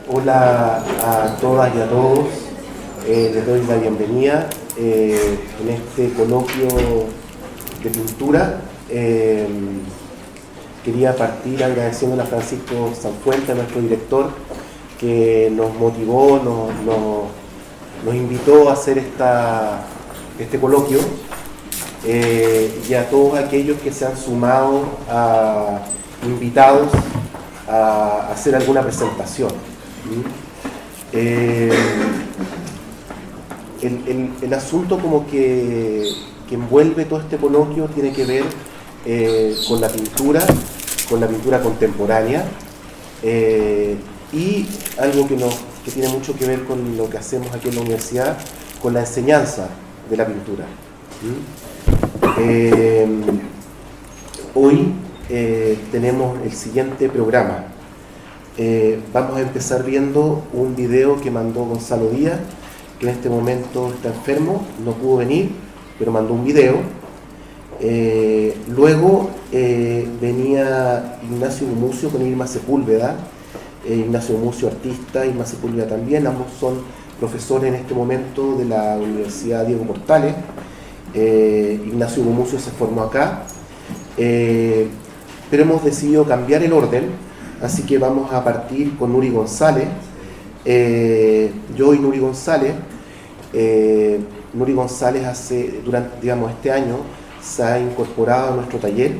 Hola a todas y a todos, les doy la bienvenida en este coloquio de pintura. Quería partir agradeciendo a Francisco Sanfuente, a nuestro director, que nos motivó, nos invitó a hacer este coloquio, y a todos aquellos que se han sumado invitados a hacer alguna presentación. El asunto como que envuelve todo este coloquio tiene que ver con la pintura contemporánea, y algo que tiene mucho que ver con lo que hacemos aquí en la universidad, con la enseñanza de la pintura. Hoy tenemos el siguiente programa. Vamos a empezar viendo un video que mandó Gonzalo Díaz, que en este momento está enfermo, no pudo venir, pero mandó un video. Luego venía Ignacio Gumucio con Irma Sepúlveda, Ignacio Gumucio artista, Irma Sepúlveda también, ambos son profesores en este momento de la Universidad Diego Portales. Ignacio Gumucio se formó acá, pero hemos decidido cambiar el orden. Así que vamos a partir con Nuri González. Yo y Nuri González. Nuri González durante este año se ha incorporado a nuestro taller,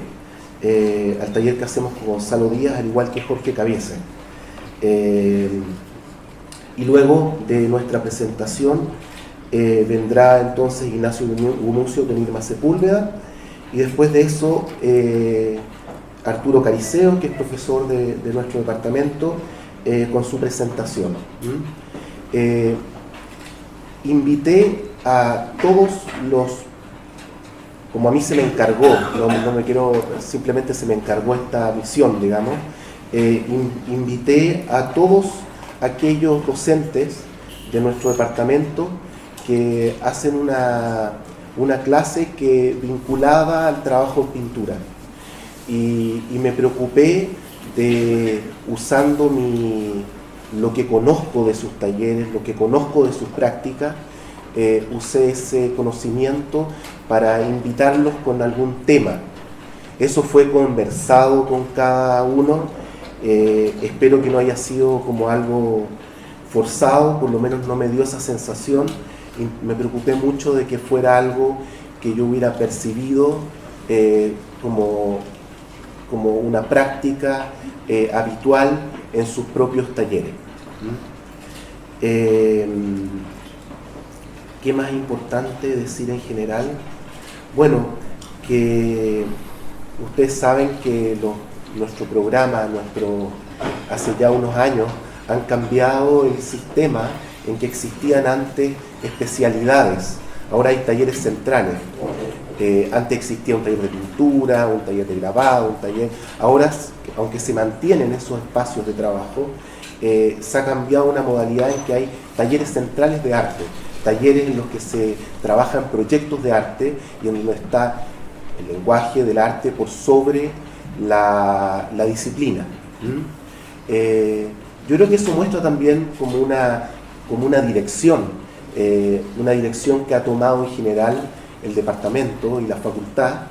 al taller que hacemos con Gonzalo Díaz, al igual que Jorge Cabiese. Y luego de nuestra presentación vendrá entonces Ignacio Gumucio con Irma Sepúlveda, y después de eso Arturo Cariceo, que es profesor de nuestro departamento, con su presentación. Invité a todos como a mí se me encargó, simplemente se me encargó esta misión, digamos, invité a todos aquellos docentes de nuestro departamento que hacen una clase vinculada al trabajo en pintura. Y me preocupé de, usando lo que conozco de sus talleres, lo que conozco de sus prácticas, usé ese conocimiento para invitarlos con algún tema. Eso fue conversado con cada uno. Espero que no haya sido como algo forzado, por lo menos no me dio esa sensación, y me preocupé mucho de que fuera algo que yo hubiera percibido como una práctica habitual en sus propios talleres. ¿Qué más importante decir en general? Bueno, que ustedes saben que nuestro programa, hace ya unos años, han cambiado el sistema en que existían antes especialidades. Ahora hay talleres centrales. Antes existía un taller de pintura, un taller de grabado, ahora, aunque se mantienen esos espacios de trabajo, se ha cambiado una modalidad en que hay talleres centrales de arte, talleres en los que se trabajan proyectos de arte y en donde está el lenguaje del arte por sobre la disciplina. Yo creo que eso muestra también como una dirección que ha tomado en general el departamento y la facultad,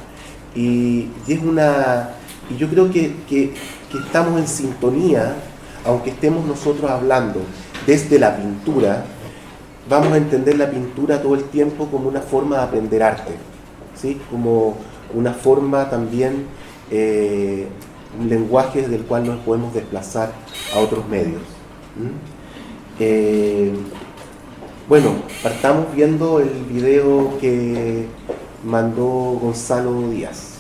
y yo creo que estamos en sintonía. Aunque estemos nosotros hablando desde la pintura, vamos a entender la pintura todo el tiempo como una forma de aprender arte, ¿sí? Como una forma también, un lenguaje desde el cual nos podemos desplazar a otros medios. Bueno, partamos viendo el video que mandó Gonzalo Díaz.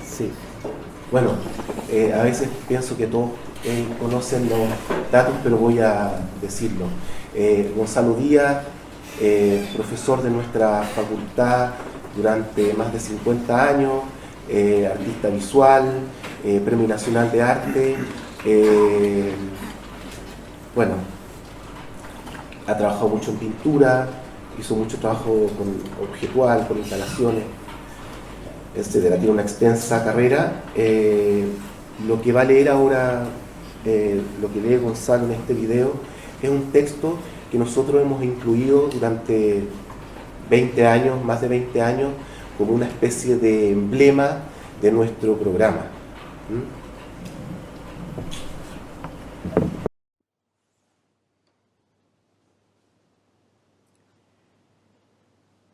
Sí. Bueno, a veces pienso que todos conocen los datos, pero voy a decirlo. Gonzalo Díaz, profesor de nuestra facultad durante más de 50 años, artista visual, Premio Nacional de Arte. Bueno, ha trabajado mucho en pintura, hizo mucho trabajo con objetual, con instalaciones, etcétera. Tiene una extensa carrera. Lo que va a leer ahora, lo que lee Gonzalo en este video, es un texto que nosotros hemos incluido durante 20 años, más de 20 años, como una especie de emblema de nuestro programa.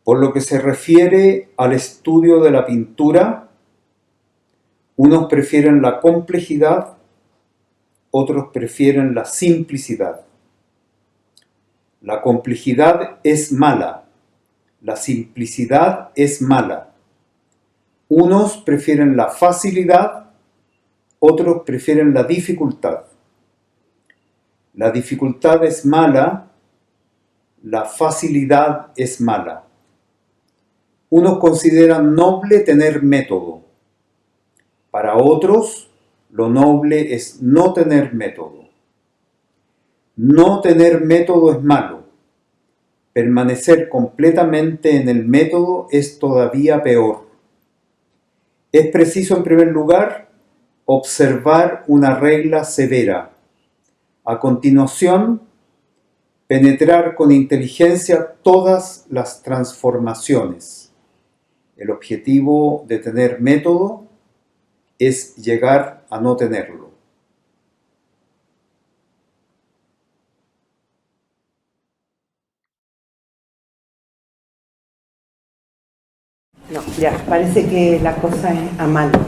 Por lo que se refiere al estudio de la pintura, unos prefieren la complejidad, otros prefieren la simplicidad. La complejidad es mala, la simplicidad es mala. Unos prefieren la facilidad, otros prefieren la dificultad. La dificultad es mala, la facilidad es mala. Unos consideran noble tener método. Para otros, lo noble es no tener método. No tener método es malo. Permanecer completamente en el método es todavía peor. Es preciso, en primer lugar, observar una regla severa. A continuación, penetrar con inteligencia todas las transformaciones. El objetivo de tener método es llegar a no tenerlo. No, ya, parece que la cosa es a mano.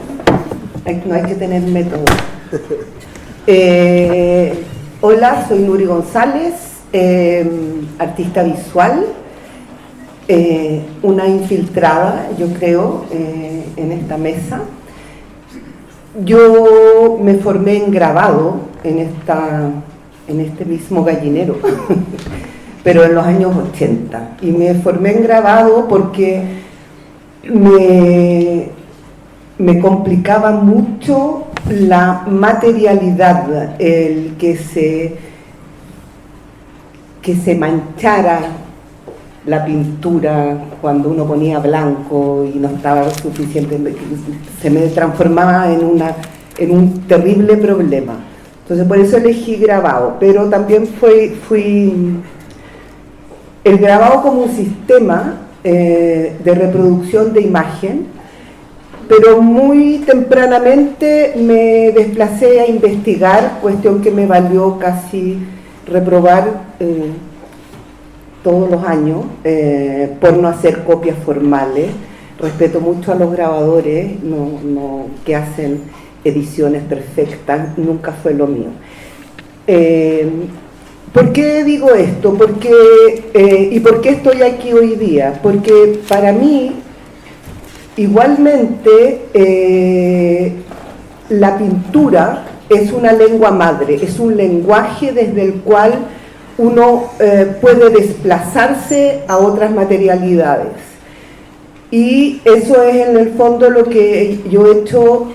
No hay que tener método. Hola, soy Nuri González, artista visual, una infiltrada, yo creo, en esta mesa. Yo me formé en grabado en este mismo gallinero, pero en los años 80. Y me formé en grabado porque me complicaba mucho la materialidad, el que se manchara la pintura cuando uno ponía blanco y no estaba suficiente, se me transformaba en un terrible problema. Entonces por eso elegí grabado, pero también fui el grabado como un sistema de reproducción de imagen, pero muy tempranamente me desplacé a investigar, cuestión que me valió casi reprobar todos los años por no hacer copias formales. Respeto mucho a los grabadores que hacen ediciones perfectas, nunca fue lo mío. ¿Por qué digo esto? ¿Y por qué estoy aquí hoy día? Porque para mí, igualmente, la pintura es una lengua madre, es un lenguaje desde el cual uno puede desplazarse a otras materialidades. Y eso es en el fondo lo que yo he hecho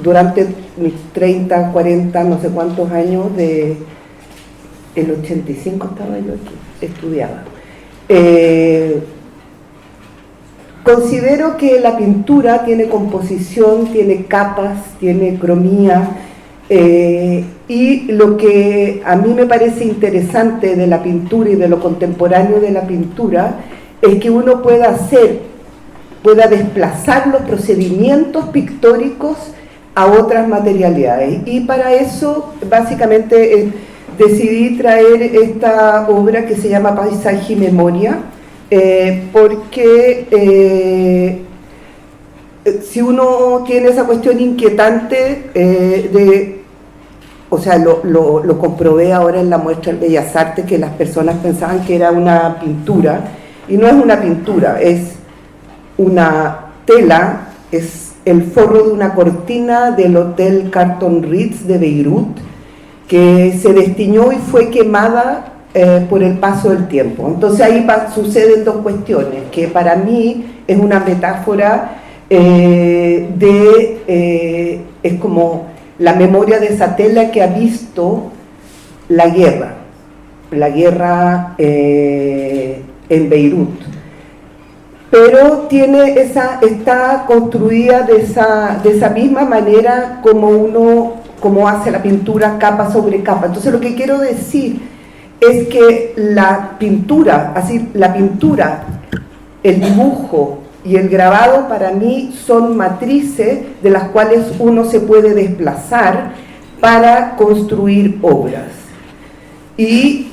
durante mis 30, 40, no sé cuántos años, el 85 estaba yo aquí, estudiaba. Considero que la pintura tiene composición, tiene capas, tiene cromía, y lo que a mí me parece interesante de la pintura y de lo contemporáneo de la pintura es que uno pueda desplazar los procedimientos pictóricos a otras materialidades, y para eso básicamente decidí traer esta obra que se llama Paisaje y Memoria, porque si uno tiene esa cuestión inquietante o sea, lo comprobé ahora en la muestra del Bellas Artes, que las personas pensaban que era una pintura, y no es una pintura, es una tela, es el forro de una cortina del Hotel Carlton Ritz de Beirut, que se destiñó y fue quemada por el paso del tiempo. Entonces ahí suceden dos cuestiones, que para mí es una metáfora es como la memoria de esa tela que ha visto la guerra en Beirut. pero está construida de esa misma manera como hace la pintura capa sobre capa. Entonces lo que quiero decir es que la pintura, el dibujo y el grabado para mí son matrices de las cuales uno se puede desplazar para construir obras. Y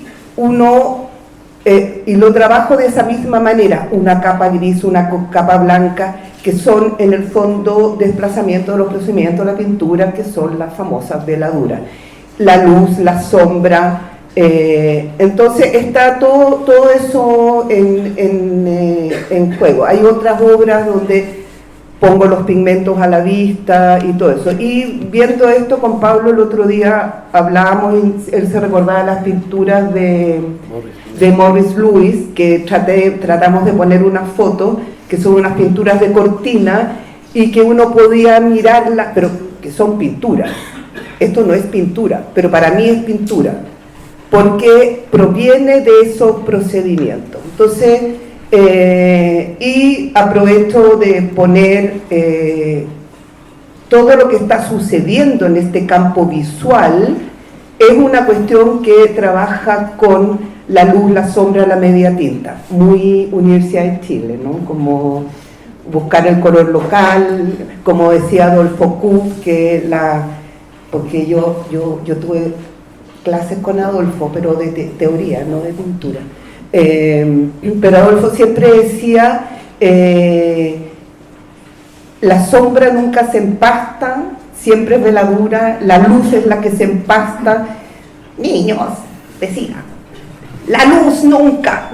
lo trabajo de esa misma manera, una capa gris, una capa blanca, que son en el fondo desplazamientos de los procedimientos de la pintura, que son las famosas veladuras. La luz, la sombra, entonces está todo eso en juego. Hay otras obras donde pongo los pigmentos a la vista y todo eso. Y viendo esto con Pablo el otro día hablábamos, y él se recordaba las pinturas de Maurice Lewis, que tratamos de poner una foto, que son unas pinturas de cortina, y que uno podía mirarlas, pero que son pinturas. Esto no es pintura, pero para mí es pintura, porque proviene de esos procedimientos. Entonces, y aprovecho de poner todo lo que está sucediendo en este campo visual. Es una cuestión que trabaja con la luz, la sombra, la media tinta, muy Universidad de Chile, ¿no? Como buscar el color local, como decía Adolfo Kuhn, porque yo tuve clases con Adolfo, pero de teoría, no de pintura. Pero Adolfo siempre decía, la sombra nunca se empasta, siempre es veladura, la luz es la que se empasta. Niños, decía, la luz nunca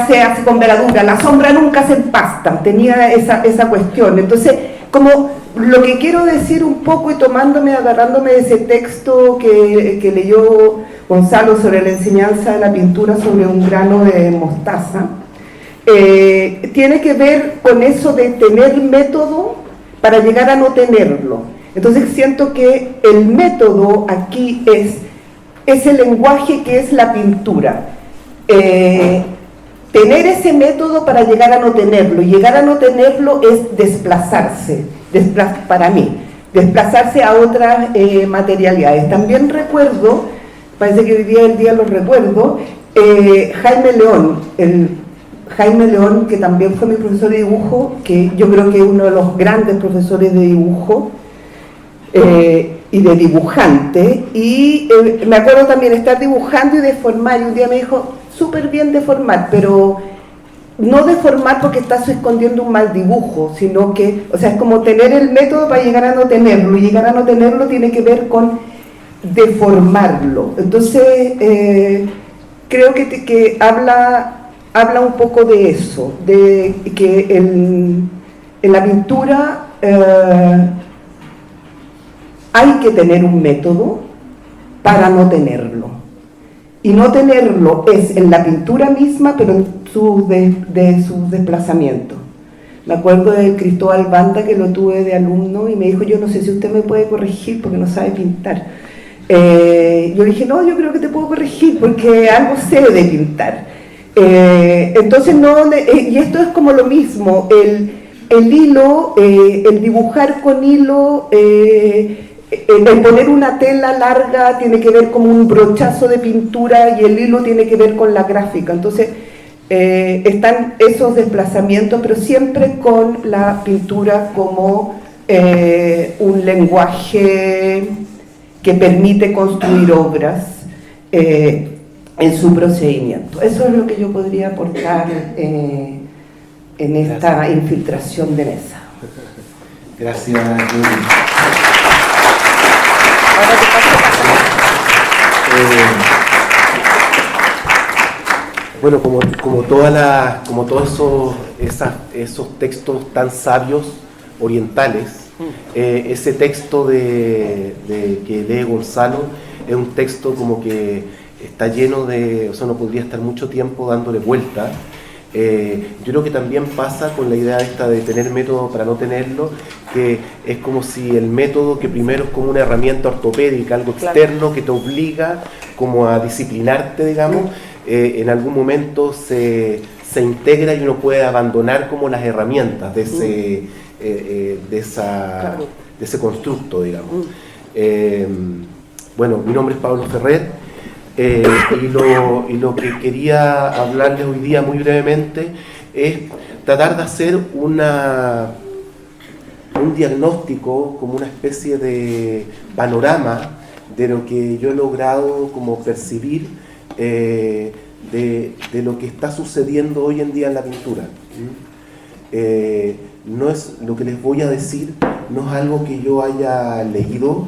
se hace con veladura, la sombra nunca se empasta, tenía esa cuestión. Entonces, como lo que quiero decir un poco, y agarrándome de ese texto que leyó Gonzalo sobre la enseñanza de la pintura sobre un grano de mostaza, tiene que ver con eso de tener método para llegar a no tenerlo. Entonces siento que el método aquí es ese lenguaje que es la pintura. Tener ese método para llegar a no tenerlo, y llegar a no tenerlo es desplazarse, para mí, desplazarse a otras materialidades. También recuerdo, parece que hoy día el día lo recuerdo, Jaime León, que también fue mi profesor de dibujo, que yo creo que es uno de los grandes profesores de dibujo y de dibujante, y me acuerdo también estar dibujando y deformar, y un día me dijo, súper bien deformar, pero no deformar porque estás escondiendo un mal dibujo, sino que, o sea, es como tener el método para llegar a no tenerlo, y llegar a no tenerlo tiene que ver con deformarlo. Entonces, creo que habla un poco de eso, de que en la pintura hay que tener un método para no tenerlo. Y no tenerlo es en la pintura misma, pero en sus desplazamientos. Me acuerdo de Cristóbal Banda, que lo tuve de alumno, y me dijo, yo no sé si usted me puede corregir porque no sabe pintar. Yo dije, no, yo creo que te puedo corregir porque algo sé de pintar. Entonces, y esto es como lo mismo, el hilo, el dibujar con hilo, el poner una tela larga tiene que ver como un brochazo de pintura, y el hilo tiene que ver con la gráfica. Entonces están esos desplazamientos, pero siempre con la pintura como un lenguaje que permite construir obras en su procedimiento. Eso es lo que yo podría aportar en esta infiltración de mesa. Gracias, Yuri. Bueno, como todos esos textos tan sabios orientales, ese texto que lee Gonzalo es un texto como que está lleno de, o sea, no podría estar mucho tiempo dándole vuelta. Yo creo que también pasa con la idea esta de tener método para no tenerlo, que es como si el método, que primero es como una herramienta ortopédica, algo externo que te obliga como a disciplinarte, digamos, en algún momento se se integra y uno puede abandonar como las herramientas de ese constructo, digamos. Bueno, mi nombre es Pablo Ferrer, y lo que quería hablarles hoy día muy brevemente es tratar de hacer un diagnóstico, como una especie de panorama de lo que yo he logrado como percibir de lo que está sucediendo hoy en día en la pintura. No es lo que les voy a decir, no es algo que yo haya leído,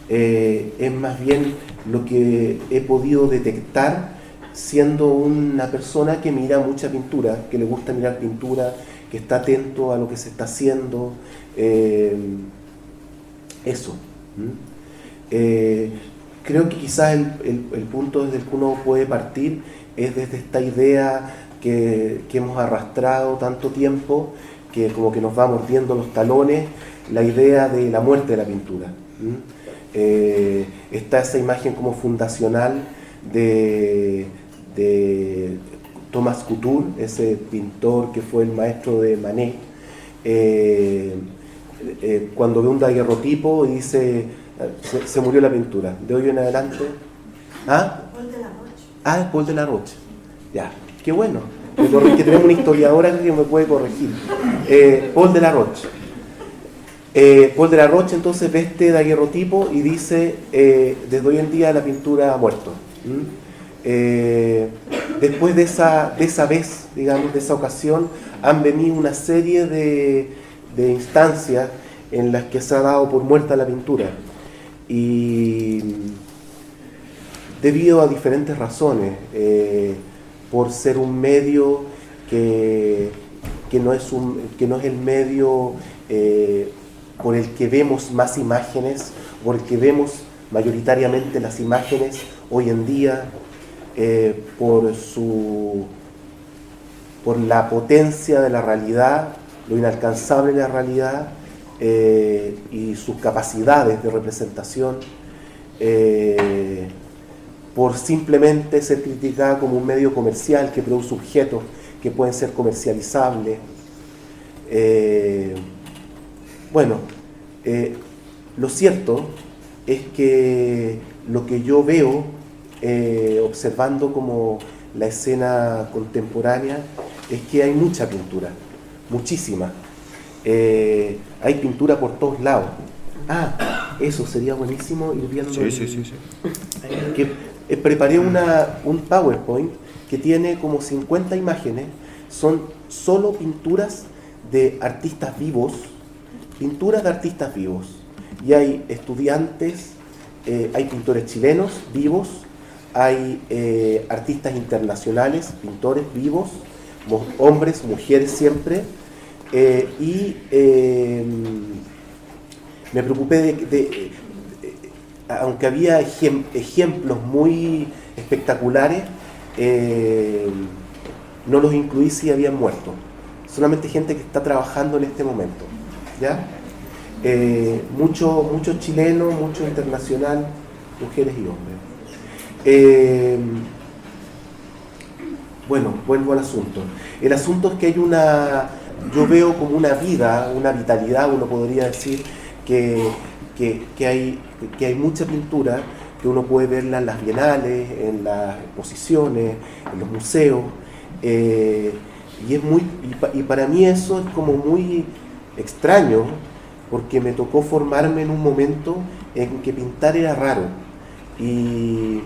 es más bien lo que he podido detectar siendo una persona que mira mucha pintura, que le gusta mirar pintura, que está atento a lo que se está haciendo, eso. Creo que quizás el punto desde el que uno puede partir es desde esta idea que hemos arrastrado tanto tiempo, que como que nos va mordiendo los talones, la idea de la muerte de la pintura. Está esa imagen como fundacional de Thomas Couture, ese pintor que fue el maestro de Manet, cuando ve un daguerrotipo y dice, se murió la pintura, de hoy en adelante. ¿Ah? Paul de la Roche. Ah, es Paul de la Roche. Ya, qué bueno. Que tenemos una historiadora que me puede corregir. Paul de la Roche. Paul de la Roche entonces ve este daguerrotipo y dice, desde hoy en día la pintura ha muerto. Después de esa vez, digamos, de esa ocasión, han venido una serie de instancias en las que se ha dado por muerta la pintura. Y debido a diferentes razones, por ser un medio que no es el medio por el que vemos más imágenes, por el que vemos mayoritariamente las imágenes hoy en día, por la potencia de la realidad, lo inalcanzable de la realidad, y sus capacidades de representación, por simplemente ser criticada como un medio comercial que produce objetos que pueden ser comercializables. Bueno, lo cierto es que lo que yo veo observando como la escena contemporánea es que hay mucha pintura, muchísima. Hay pintura por todos lados. Ah, eso sería buenísimo ir viendo. Sí. Que preparé un PowerPoint que tiene como 50 imágenes, son solo pinturas de artistas vivos, y hay estudiantes, hay pintores chilenos vivos, hay artistas internacionales, pintores vivos, hombres, mujeres siempre, y me preocupé aunque había ejemplos muy espectaculares, no los incluí si habían muerto. Solamente gente que está trabajando en este momento, ¿ya? Muchos chilenos, mucho internacional, mujeres y hombres. Bueno, vuelvo al asunto. El asunto es que yo veo como una vida, una vitalidad, uno podría decir, que hay mucha pintura, que uno puede verla en las bienales, en las exposiciones, en los museos, y para mí eso es como muy extraño, porque me tocó formarme en un momento en que pintar era raro, y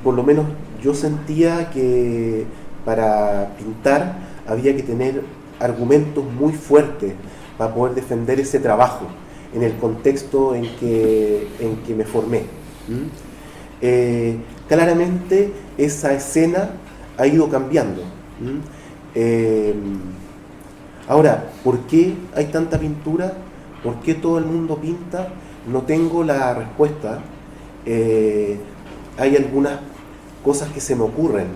por lo menos yo sentía que para pintar había que tener argumentos muy fuertes para poder defender ese trabajo en el contexto en que me formé. Claramente esa escena ha ido cambiando. Ahora, ¿por qué hay tanta pintura? ¿Por qué todo el mundo pinta? No tengo la respuesta. Hay algunas cosas que se me ocurren.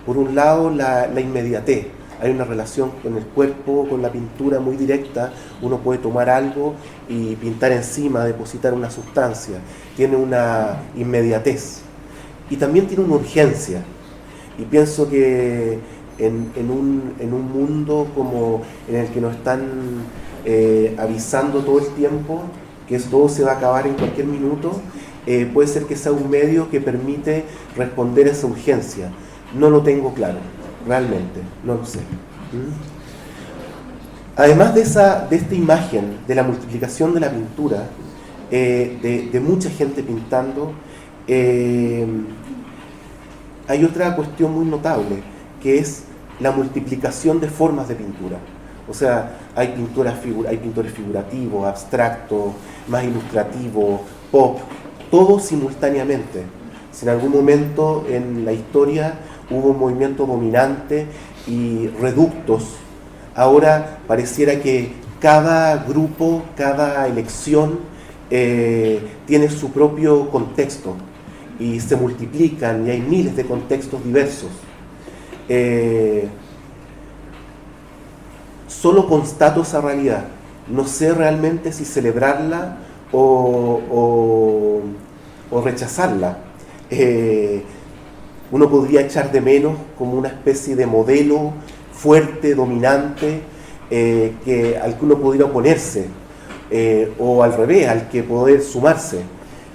Por un lado, la inmediatez. Hay una relación con el cuerpo, con la pintura muy directa. Uno puede tomar algo y pintar encima, depositar una sustancia. Tiene una inmediatez. Y también tiene una urgencia. Y pienso que en un mundo como en el que nos están avisando todo el tiempo que todo se va a acabar en cualquier minuto, puede ser que sea un medio que permite responder a esa urgencia. No lo tengo claro, realmente, no lo sé. Además de esta imagen de la multiplicación de la pintura, de mucha gente pintando, hay otra cuestión muy notable, que es la multiplicación de formas de pintura. O sea, hay pintores figurativos, abstractos, más ilustrativos, pop, todo simultáneamente. Si en algún momento en la historia hubo un movimiento dominante y reductos, ahora pareciera que cada grupo, cada elección tiene su propio contexto y se multiplican y hay miles de contextos diversos. Solo constato esa realidad. No sé realmente si celebrarla o rechazarla. Uno podría echar de menos como una especie de modelo fuerte, dominante, al que uno podría oponerse, o al revés, al que poder sumarse.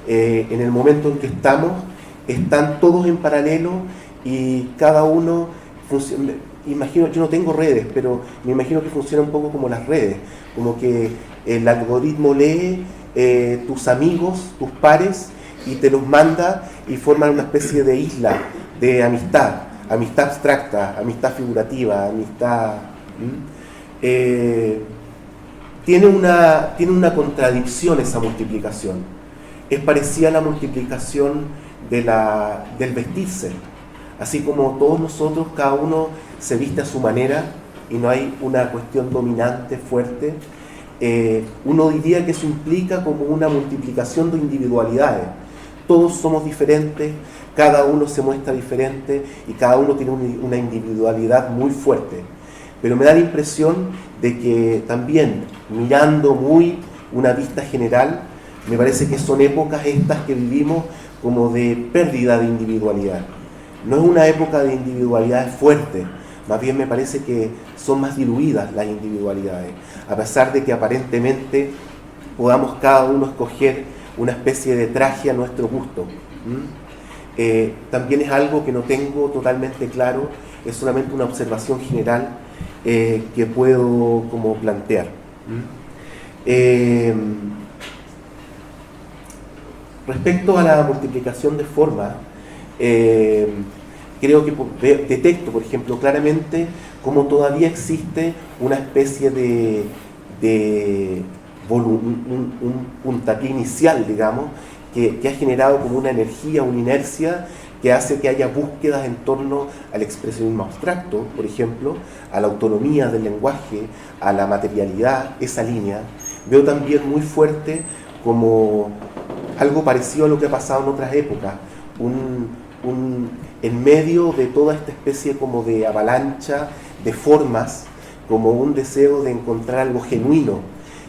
En el momento en que están todos en paralelo y cada uno funciona. Imagino, yo no tengo redes, pero me imagino que funciona un poco como las redes, como que el algoritmo lee tus amigos, tus pares, y te los manda y forman una especie de isla de amistad abstracta, amistad figurativa, amistad... Tiene una contradicción esa multiplicación. Es parecida a la multiplicación del vestirse. Así como todos nosotros, cada uno se viste a su manera y no hay una cuestión dominante, fuerte, uno diría que eso implica como una multiplicación de individualidades. Todos somos diferentes, cada uno se muestra diferente y cada uno tiene una individualidad muy fuerte. Pero me da la impresión de que también, mirando muy una vista general, me parece que son épocas estas que vivimos como de pérdida de individualidad. No es una época de individualidades fuertes, más bien me parece que son más diluidas las individualidades, a pesar de que aparentemente podamos cada uno escoger una especie de traje a nuestro gusto. También es algo que no tengo totalmente claro, es solamente una observación general que puedo como plantear. Respecto a la multiplicación de formas, creo que detecto, por ejemplo, claramente cómo todavía existe una especie un puntapié inicial, digamos, que ha generado como una energía, una inercia que hace que haya búsquedas en torno al expresionismo abstracto, por ejemplo, a la autonomía del lenguaje, a la materialidad, esa línea. Veo también muy fuerte como algo parecido a lo que ha pasado en otras épocas, en medio de toda esta especie como de avalancha de formas, como un deseo de encontrar algo genuino.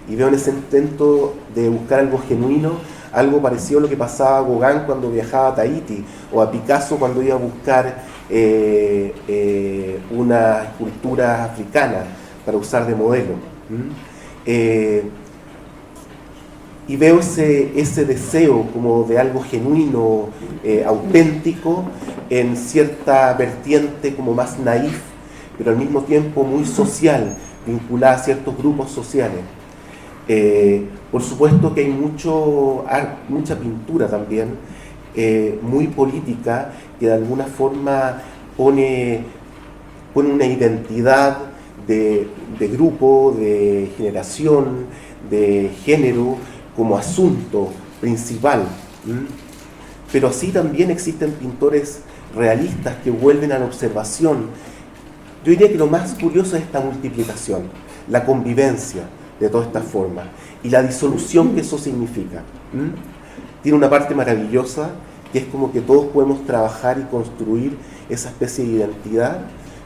Y veo en ese intento de buscar algo genuino, algo parecido a lo que pasaba a Gauguin cuando viajaba a Tahití, o a Picasso cuando iba a buscar una escultura africana para usar de modelo. Y veo ese deseo como de algo genuino, auténtico, en cierta vertiente como más naif, pero al mismo tiempo muy social, vinculada a ciertos grupos sociales. Por supuesto que hay mucha pintura también, muy política, que de alguna forma pone una identidad de grupo, de generación, de género, como asunto principal. Pero así también existen pintores realistas que vuelven a la observación. Yo diría que lo más curioso es esta multiplicación, la convivencia de todas estas formas y la disolución que eso significa. Tiene una parte maravillosa que es como que todos podemos trabajar y construir esa especie de identidad,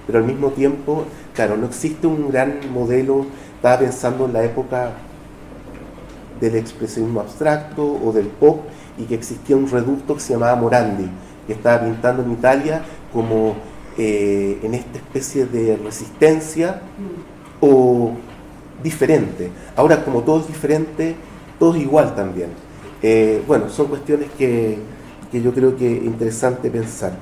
pero al mismo tiempo, claro, no existe un gran modelo. Estaba pensando en la época del expresionismo abstracto o del pop, y que existía un reducto que se llamaba Morandi, que estaba pintando en Italia como en esta especie de resistencia o diferente. Ahora, como todo es diferente, todo es igual también. Bueno, son cuestiones que yo creo que es interesante pensar.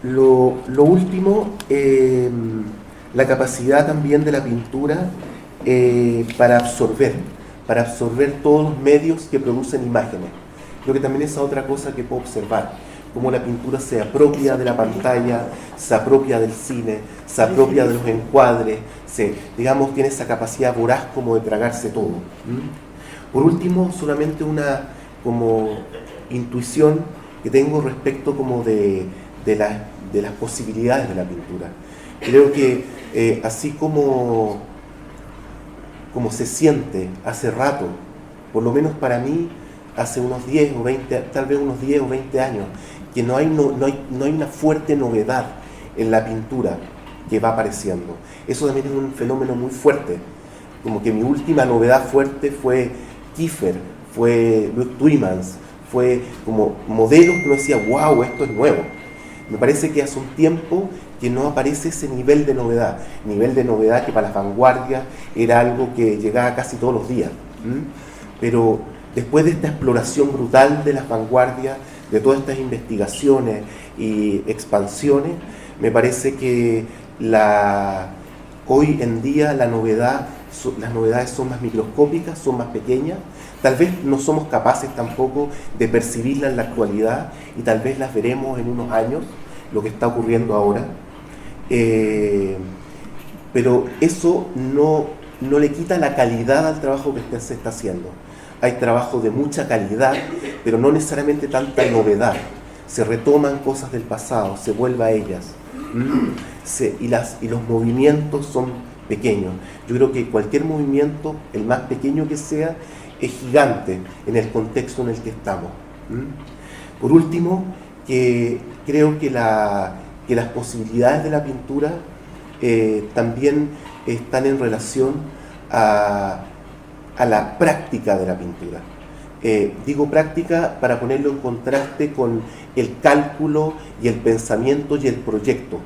Lo último, la capacidad también de la pintura para absorber todos los medios que producen imágenes. Creo que también esa es otra cosa que puedo observar, cómo la pintura se apropia de la pantalla, se apropia del cine, se apropia de los encuadres, digamos, tiene esa capacidad voraz como de tragarse todo. Por último, solamente una como intuición que tengo respecto como de las posibilidades de la pintura. Creo que así como se siente hace rato, por lo menos para mí, hace unos 10 o 20, tal vez unos 10 o 20 años, que no hay una fuerte novedad en la pintura que va apareciendo. Eso también es un fenómeno muy fuerte. Como que mi última novedad fuerte fue Kiefer, fue Ludwig Twymans, fue como modelos que uno decía, wow, esto es nuevo. Me parece que hace un tiempo que no aparece ese nivel de novedad que para las vanguardias era algo que llegaba casi todos los días. Pero después de esta exploración brutal de las vanguardias, de todas estas investigaciones y expansiones, me parece que hoy en día las novedades son más microscópicas, son más pequeñas. Tal vez no somos capaces tampoco de percibirlas en la actualidad y tal vez las veremos en unos años, lo que está ocurriendo ahora. Pero eso no le quita la calidad al trabajo que se está haciendo. Hay trabajo de mucha calidad, pero no necesariamente tanta novedad. Se retoman cosas del pasado, se vuelve a ellas. Y los movimientos son pequeños. Yo creo que cualquier movimiento, el más pequeño que sea, es gigante en el contexto en el que estamos. Por último, creo que las posibilidades de la pintura también están en relación a la práctica de la pintura. Digo práctica para ponerlo en contraste con el cálculo y el pensamiento y el proyecto.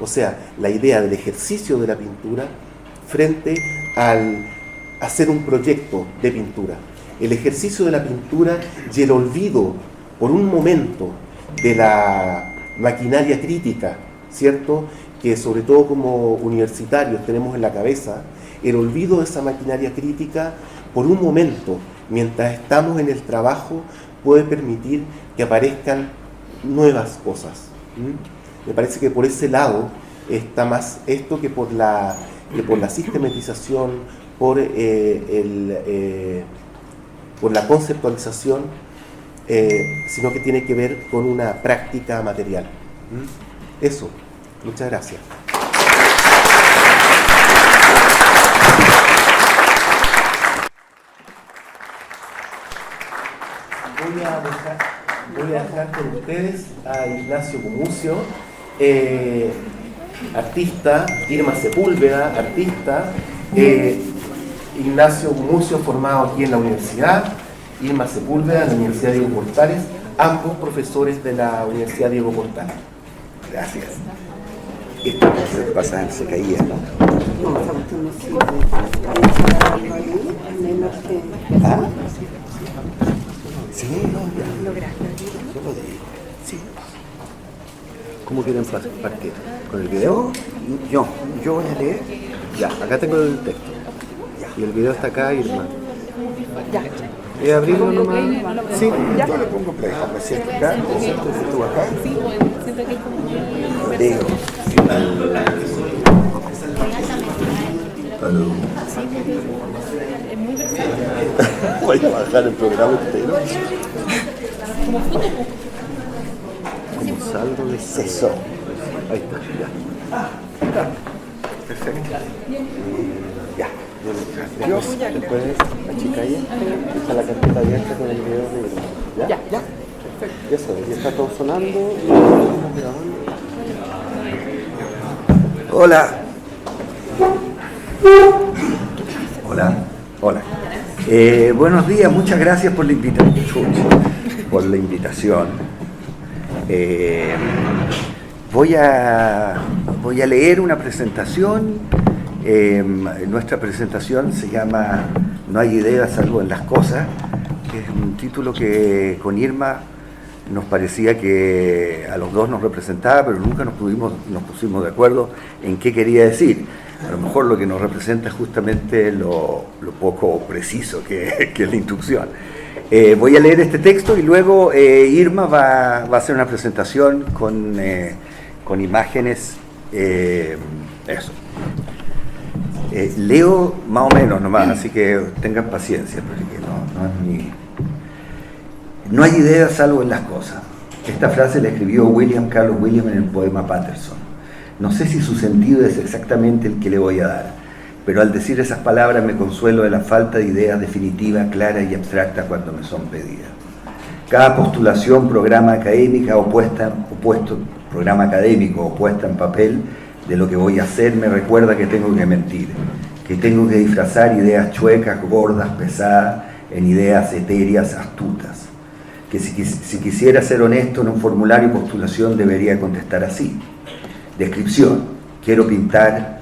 O sea, la idea del ejercicio de la pintura frente al hacer un proyecto de pintura. El ejercicio de la pintura y el olvido por un momento de la maquinaria crítica, ¿cierto? Que sobre todo como universitarios tenemos en la cabeza, el olvido de esa maquinaria crítica por un momento, mientras estamos en el trabajo, puede permitir que aparezcan nuevas cosas. Me parece que por ese lado está más esto que por la sistematización, por la conceptualización, sino que tiene que ver con una práctica material. Eso. Muchas gracias. Voy a dejar con ustedes a Ignacio Gumucio, artista, Irma Sepúlveda, artista, Ignacio Gumucio, formado aquí en la universidad, Irma Sepúlveda en la Universidad Diego Portales, ambos profesores de la Universidad Diego Portales. Gracias. Esto pasa, se caía, ¿no? No, esa cuestión no sirve. ¿Ah? Sí, no, ya. Yo lo digo. Sí. ¿Cómo quieren partir? ¿Con el video? Yo voy a leer. Ya, acá tengo el texto. Y el video está acá, Irma. Ya. ¿Abrirlo nomás? Sí, ya. Yo le pongo play. Me siento acá, me siento tú acá. Sí, siento que es como... Digo. Es muy versátil. Voy a bajar el programa entero. Como saldo de seso. Ahí está, ya. Perfecto. Ya. Después achicaya. Está la carpeta abierta con el video de... ¿Ya? Ya. Perfecto. Ya sabes, ya está todo sonando. Hola. Hola. Hola. Buenos días, muchas gracias por la invitación. Voy a leer una presentación. Nuestra presentación se llama No hay ideas salvo en las cosas, que es un título que con Irma nos parecía que a los dos nos representaba, pero nunca nos pusimos de acuerdo en qué quería decir. A lo mejor lo que nos representa es justamente lo poco preciso que es la instrucción. Voy a leer este texto y luego Irma va a hacer una presentación con imágenes. Eso. Leo más o menos nomás, así que tengan paciencia, porque no hay ideas salvo en las cosas. Esta frase la escribió Carlos Williams en el poema Patterson. No sé si su sentido es exactamente el que le voy a dar, pero al decir esas palabras me consuelo de la falta de ideas definitivas, claras y abstractas cuando me son pedidas. Cada postulación, programa académico opuesta en papel de lo que voy a hacer me recuerda que tengo que mentir, que tengo que disfrazar ideas chuecas, gordas, pesadas, en ideas etéreas, astutas. Que si quisiera ser honesto en un formulario de postulación debería contestar así. Descripción: quiero pintar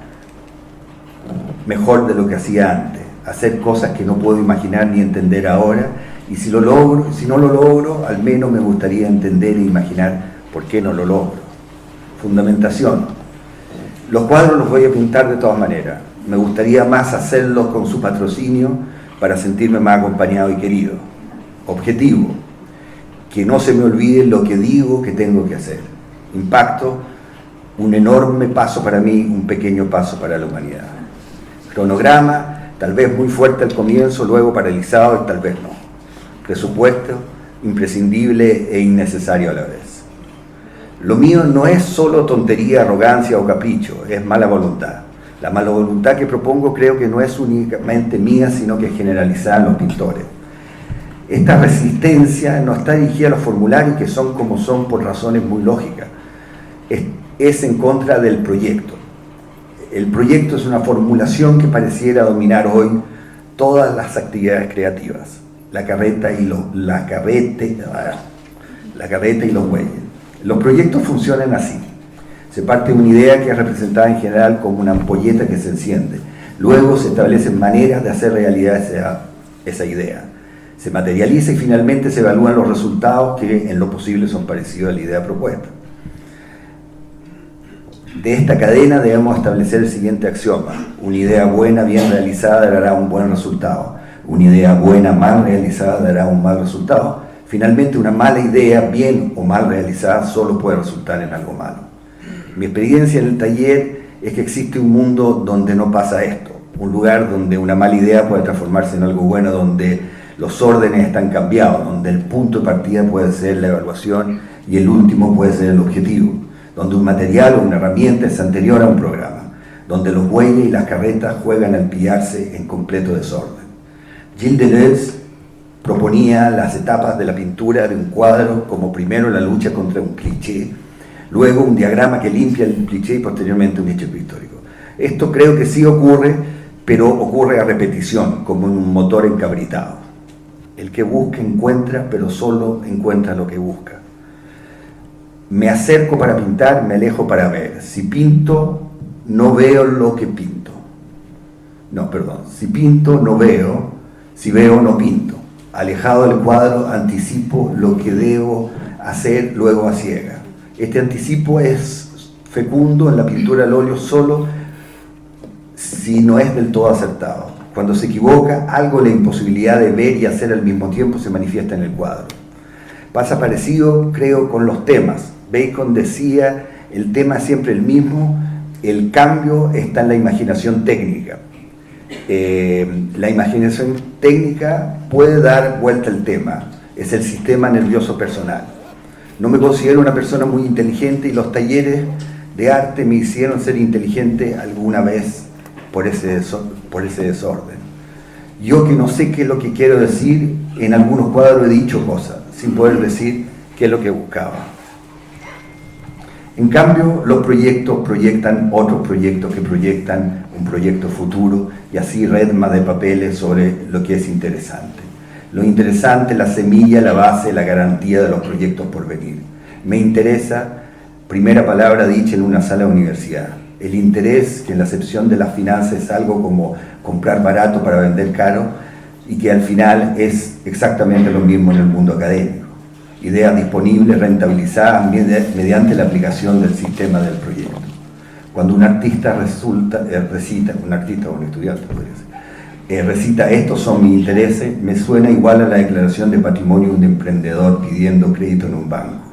mejor de lo que hacía antes, hacer cosas que no puedo imaginar ni entender ahora, y si no lo logro, al menos me gustaría entender e imaginar por qué no lo logro. Fundamentación: los cuadros los voy a pintar de todas maneras. Me gustaría más hacerlos con su patrocinio para sentirme más acompañado y querido. Objetivo: que no se me olvide lo que digo que tengo que hacer. Impacto: un enorme paso para mí, un pequeño paso para la humanidad. Cronograma: tal vez muy fuerte al comienzo, luego paralizado y tal vez no. Presupuesto: imprescindible e innecesario a la vez. Lo mío no es solo tontería, arrogancia o capricho, es mala voluntad. La mala voluntad que propongo creo que no es únicamente mía, sino que es generalizada en los pintores. Esta resistencia no está dirigida a los formularios, que son como son por razones muy lógicas. Es en contra del proyecto. El proyecto es una formulación que pareciera dominar hoy todas las actividades creativas. La carreta y los bueyes. Los proyectos funcionan así. Se parte de una idea que es representada en general como una ampolleta que se enciende. Luego se establecen maneras de hacer realidad esa idea. Se materializa y finalmente se evalúan los resultados que en lo posible son parecidos a la idea propuesta. De esta cadena debemos establecer el siguiente axioma: una idea buena, bien realizada, dará un buen resultado. Una idea buena, mal realizada, dará un mal resultado. Finalmente, una mala idea, bien o mal realizada, solo puede resultar en algo malo. Mi experiencia en el taller es que existe un mundo donde no pasa esto. Un lugar donde una mala idea puede transformarse en algo bueno, donde los órdenes están cambiados, donde el punto de partida puede ser la evaluación y el último puede ser el objetivo, donde un material o una herramienta es anterior a un programa, donde los bueyes y las carretas juegan al pillarse en completo desorden. Gilles Deleuze proponía las etapas de la pintura de un cuadro como primero la lucha contra un cliché, luego un diagrama que limpia el cliché y posteriormente un hecho pictórico. Esto creo que sí ocurre, pero ocurre a repetición, como en un motor encabritado. El que busca encuentra, pero solo encuentra lo que busca. Me acerco para pintar, me alejo para ver. Si pinto, no veo lo que pinto. Si pinto, no veo. Si veo, no pinto. Alejado del cuadro, anticipo lo que debo hacer luego a ciega. Este anticipo es fecundo en la pintura al óleo solo si no es del todo acertado. Cuando se equivoca, algo de la imposibilidad de ver y hacer al mismo tiempo se manifiesta en el cuadro. Pasa parecido, creo, con los temas. Bacon decía, el tema es siempre el mismo, el cambio está en la imaginación técnica. La imaginación técnica puede dar vuelta al tema, es el sistema nervioso personal. No me considero una persona muy inteligente y los talleres de arte me hicieron ser inteligente alguna vez por ese desorden. Yo que no sé qué es lo que quiero decir, en algunos cuadros he dicho cosas, sin poder decir qué es lo que buscaba. En cambio, los proyectos proyectan otros proyectos que proyectan un proyecto futuro y así redma de papeles sobre lo que es interesante. Lo interesante, la semilla, la base, la garantía de los proyectos por venir. Me interesa, primera palabra dicha en una sala de universidad. El interés, que en la acepción de las finanzas es algo como comprar barato para vender caro, y que al final es exactamente lo mismo en el mundo académico. Ideas disponibles, rentabilizadas mediante la aplicación del sistema del proyecto. Cuando un artista recita, un artista o un estudiante podría ser, recita estos son mis intereses, me suena igual a la declaración de patrimonio de un emprendedor pidiendo crédito en un banco.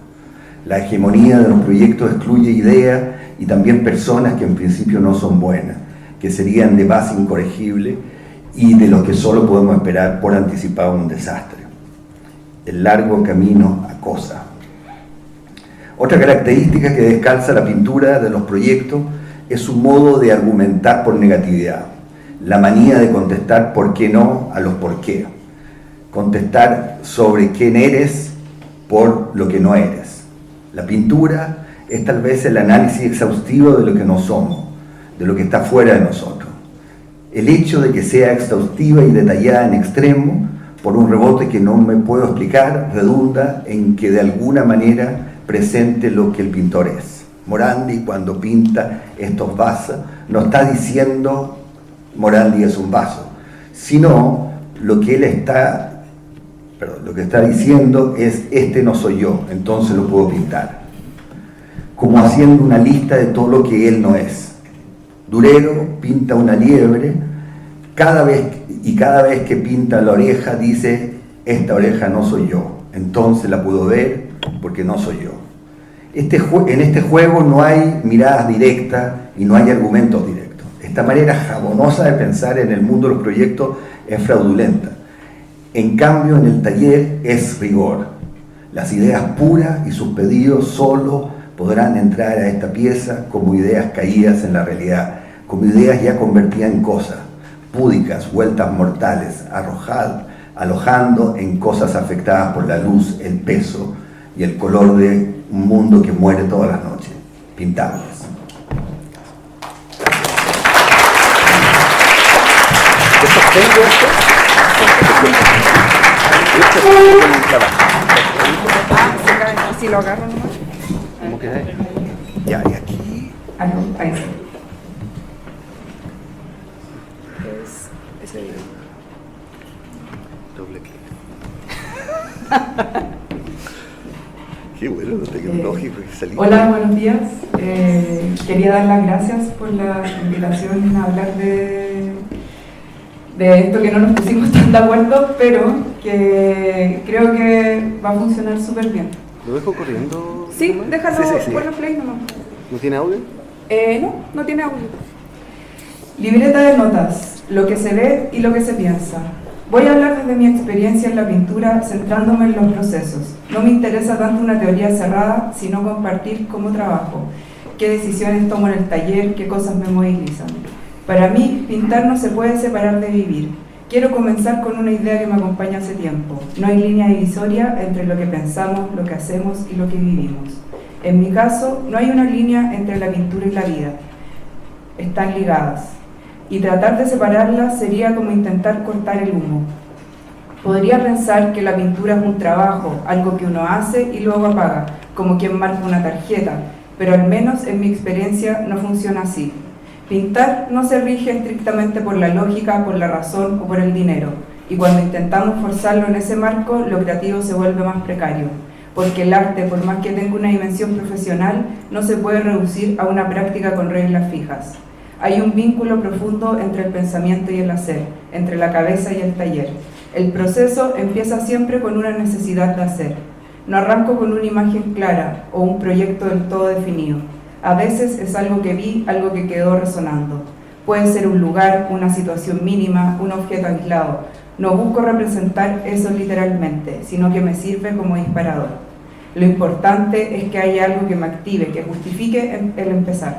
La hegemonía de los proyectos excluye ideas y también personas que en principio no son buenas, que serían de base incorregible y de los que solo podemos esperar por anticipado un desastre. El largo camino acosa. Otra característica que descalza la pintura de los proyectos es su modo de argumentar por negatividad, la manía de contestar por qué no a los por qué, contestar sobre quién eres por lo que no eres. La pintura es tal vez el análisis exhaustivo de lo que no somos, de lo que está fuera de nosotros. El hecho de que sea exhaustiva y detallada en extremo, por un rebote que no me puedo explicar, redunda en que de alguna manera presente lo que el pintor es. Morandi, cuando pinta estos vasos, no está diciendo Morandi es un vaso, sino lo que él está, lo que está diciendo es este no soy yo, entonces lo puedo pintar. Como haciendo una lista de todo lo que él no es. Durero pinta una liebre, cada vez que pinta la oreja dice, esta oreja no soy yo, entonces la puedo ver porque no soy yo. En este juego no hay miradas directas y no hay argumentos directos. Esta manera jabonosa de pensar en el mundo de los proyectos es fraudulenta. En cambio, en el taller es rigor. Las ideas puras y sus pedidos solo podrán entrar a esta pieza como ideas caídas en la realidad, como ideas ya convertidas en cosas, púdicas, vueltas mortales, alojando en cosas afectadas por la luz, el peso y el color de un mundo que muere todas las noches, pintables. Si lo agarro nomás. ¿Cómo queda? Ya, y aquí. Ah, no, ahí sí. Ese doble clic. Qué bueno, lo tecnológico que salí. Hola, buenos días. Quería dar las gracias por la invitación a hablar de esto que no nos pusimos tan de acuerdo, pero que creo que va a funcionar súper bien. ¿Lo dejo corriendo? Sí, déjalo, Sí. ponlo play nomás. ¿No tiene audio? No tiene audio. Libreta de notas, lo que se ve y lo que se piensa. Voy a hablar desde mi experiencia en la pintura, centrándome en los procesos. No me interesa tanto una teoría cerrada, sino compartir cómo trabajo, qué decisiones tomo en el taller, qué cosas me movilizan. Para mí, pintar no se puede separar de vivir. Quiero comenzar con una idea que me acompaña hace tiempo. No hay línea divisoria entre lo que pensamos, lo que hacemos y lo que vivimos. En mi caso, no hay una línea entre la pintura y la vida. Están ligadas. Y tratar de separarlas sería como intentar cortar el humo. Podría pensar que la pintura es un trabajo, algo que uno hace y luego apaga, como quien marca una tarjeta, pero al menos en mi experiencia no funciona así. Pintar no se rige estrictamente por la lógica, por la razón o por el dinero, y cuando intentamos forzarlo en ese marco, lo creativo se vuelve más precario, porque el arte, por más que tenga una dimensión profesional, no se puede reducir a una práctica con reglas fijas. Hay un vínculo profundo entre el pensamiento y el hacer, entre la cabeza y el taller. El proceso empieza siempre con una necesidad de hacer. No arranco con una imagen clara o un proyecto del todo definido. A veces es algo que vi, algo que quedó resonando. Puede ser un lugar, una situación mínima, un objeto aislado. No busco representar eso literalmente, sino que me sirve como disparador. Lo importante es que haya algo que me active, que justifique el empezar.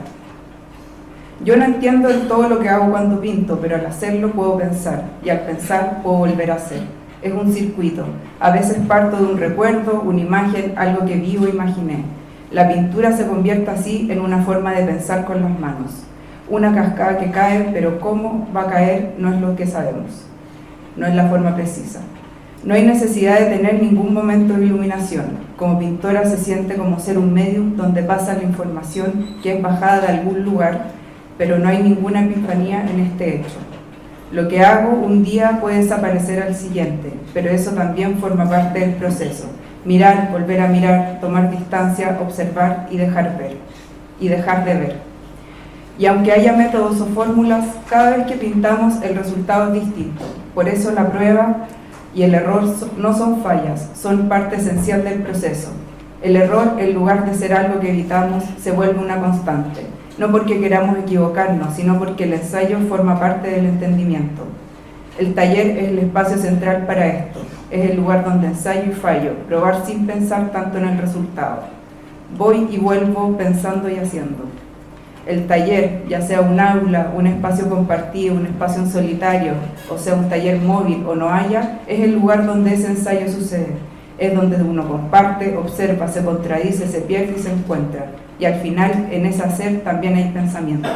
Yo no entiendo del todo lo que hago cuando pinto, pero al hacerlo puedo pensar, y al pensar puedo volver a hacer. Es un circuito. A veces parto de un recuerdo, una imagen, algo que vi o imaginé. La pintura se convierte así en una forma de pensar con las manos. Una cascada que cae, pero cómo va a caer no es lo que sabemos. No es la forma precisa. No hay necesidad de tener ningún momento de iluminación. Como pintora se siente como ser un medium donde pasa la información que es bajada de algún lugar, pero no hay ninguna epifanía en este hecho. Lo que hago un día puede desaparecer al siguiente, pero eso también forma parte del proceso. Mirar, volver a mirar, tomar distancia, observar y dejar ver. Y dejar de ver. Y aunque haya métodos o fórmulas, cada vez que pintamos el resultado es distinto. Por eso la prueba y el error no son fallas, son parte esencial del proceso. El error, en lugar de ser algo que evitamos, se vuelve una constante. No porque queramos equivocarnos, sino porque el ensayo forma parte del entendimiento. El taller es el espacio central para esto. Es el lugar donde ensayo y fallo, probar sin pensar tanto en el resultado. Voy y vuelvo pensando y haciendo. El taller, ya sea un aula, un espacio compartido, un espacio en solitario, o sea un taller móvil o no haya, es el lugar donde ese ensayo sucede. Es donde uno comparte, observa, se contradice, se pierde y se encuentra. Y al final, en ese hacer también hay pensamiento.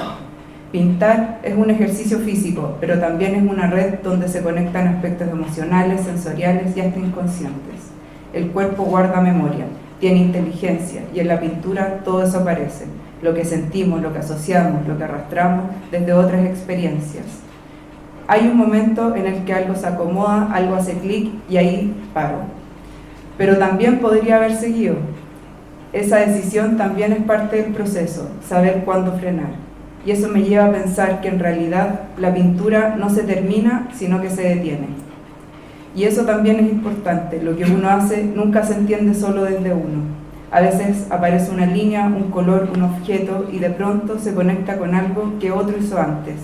Pintar es un ejercicio físico, pero también es una red donde se conectan aspectos emocionales, sensoriales y hasta inconscientes. El cuerpo guarda memoria, tiene inteligencia, y en la pintura todo eso aparece. Lo que sentimos, lo que asociamos, lo que arrastramos desde otras experiencias. Hay un momento en el que algo se acomoda, algo hace clic y ahí paro. Pero también podría haber seguido. Esa decisión también es parte del proceso, saber cuándo frenar. Y eso me lleva a pensar que en realidad la pintura no se termina, sino que se detiene. Y eso también es importante, lo que uno hace nunca se entiende solo desde uno. A veces aparece una línea, un color, un objeto y de pronto se conecta con algo que otro hizo antes.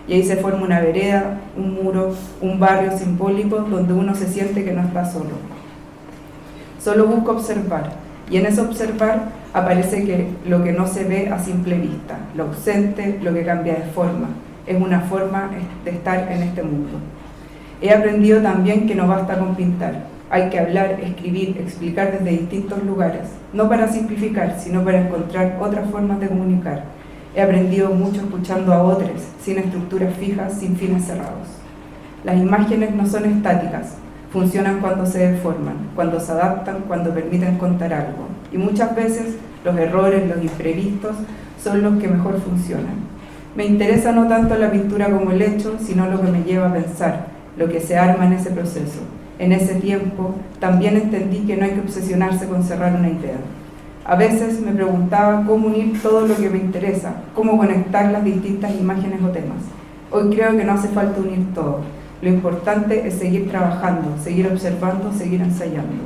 Y ahí se forma una vereda, un muro, un barrio simbólico donde uno se siente que no está solo. Solo busca observar, y en ese observar aparece que lo que no se ve a simple vista, lo ausente, lo que cambia de forma, es una forma de estar en este mundo. He aprendido también que no basta con pintar, hay que hablar, escribir, explicar desde distintos lugares, no para simplificar, sino para encontrar otras formas de comunicar. He aprendido mucho escuchando a otros, sin estructuras fijas, sin fines cerrados. Las imágenes no son estáticas, funcionan cuando se deforman, cuando se adaptan, cuando permiten contar algo. Y muchas veces los errores, los imprevistos, son los que mejor funcionan. Me interesa no tanto la pintura como el hecho, sino lo que me lleva a pensar, lo que se arma en ese proceso. En ese tiempo también entendí que no hay que obsesionarse con cerrar una idea. A veces me preguntaba cómo unir todo lo que me interesa, cómo conectar las distintas imágenes o temas. Hoy creo que no hace falta unir todo. Lo importante es seguir trabajando, seguir observando, seguir ensayando.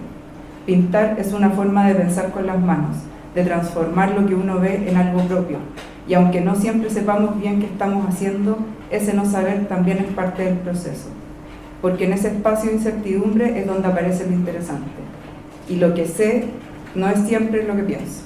Pintar es una forma de pensar con las manos, de transformar lo que uno ve en algo propio. Y aunque no siempre sepamos bien qué estamos haciendo, ese no saber también es parte del proceso. Porque en ese espacio de incertidumbre es donde aparece lo interesante. Y lo que sé no es siempre lo que pienso.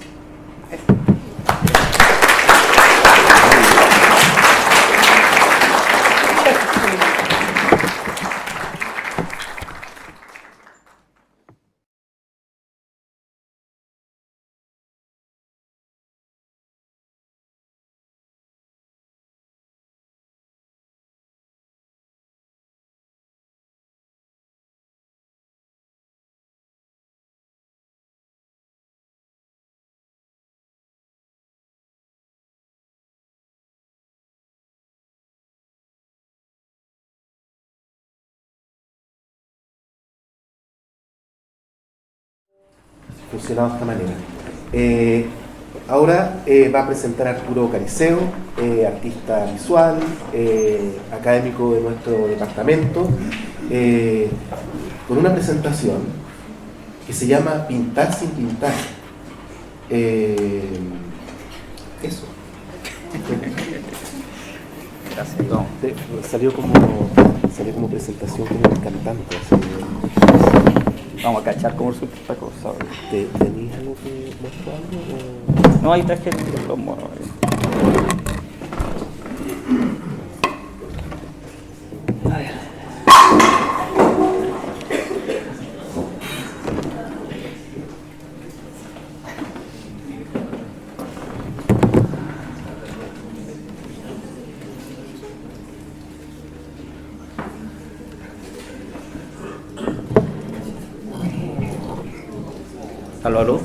Funcionado de esta manera. Ahora va a presentar Arturo Cariceo, artista visual, académico de nuestro departamento, con una presentación que se llama Pintar sin pintar. Eso. Gracias. No. Salió como presentación como un cantante. Así. Vamos a cachar cómo resulta esta cosa. ¿Tenías algo que mostrar algo? No, ahí traje los monos. A ver. Aló, aló.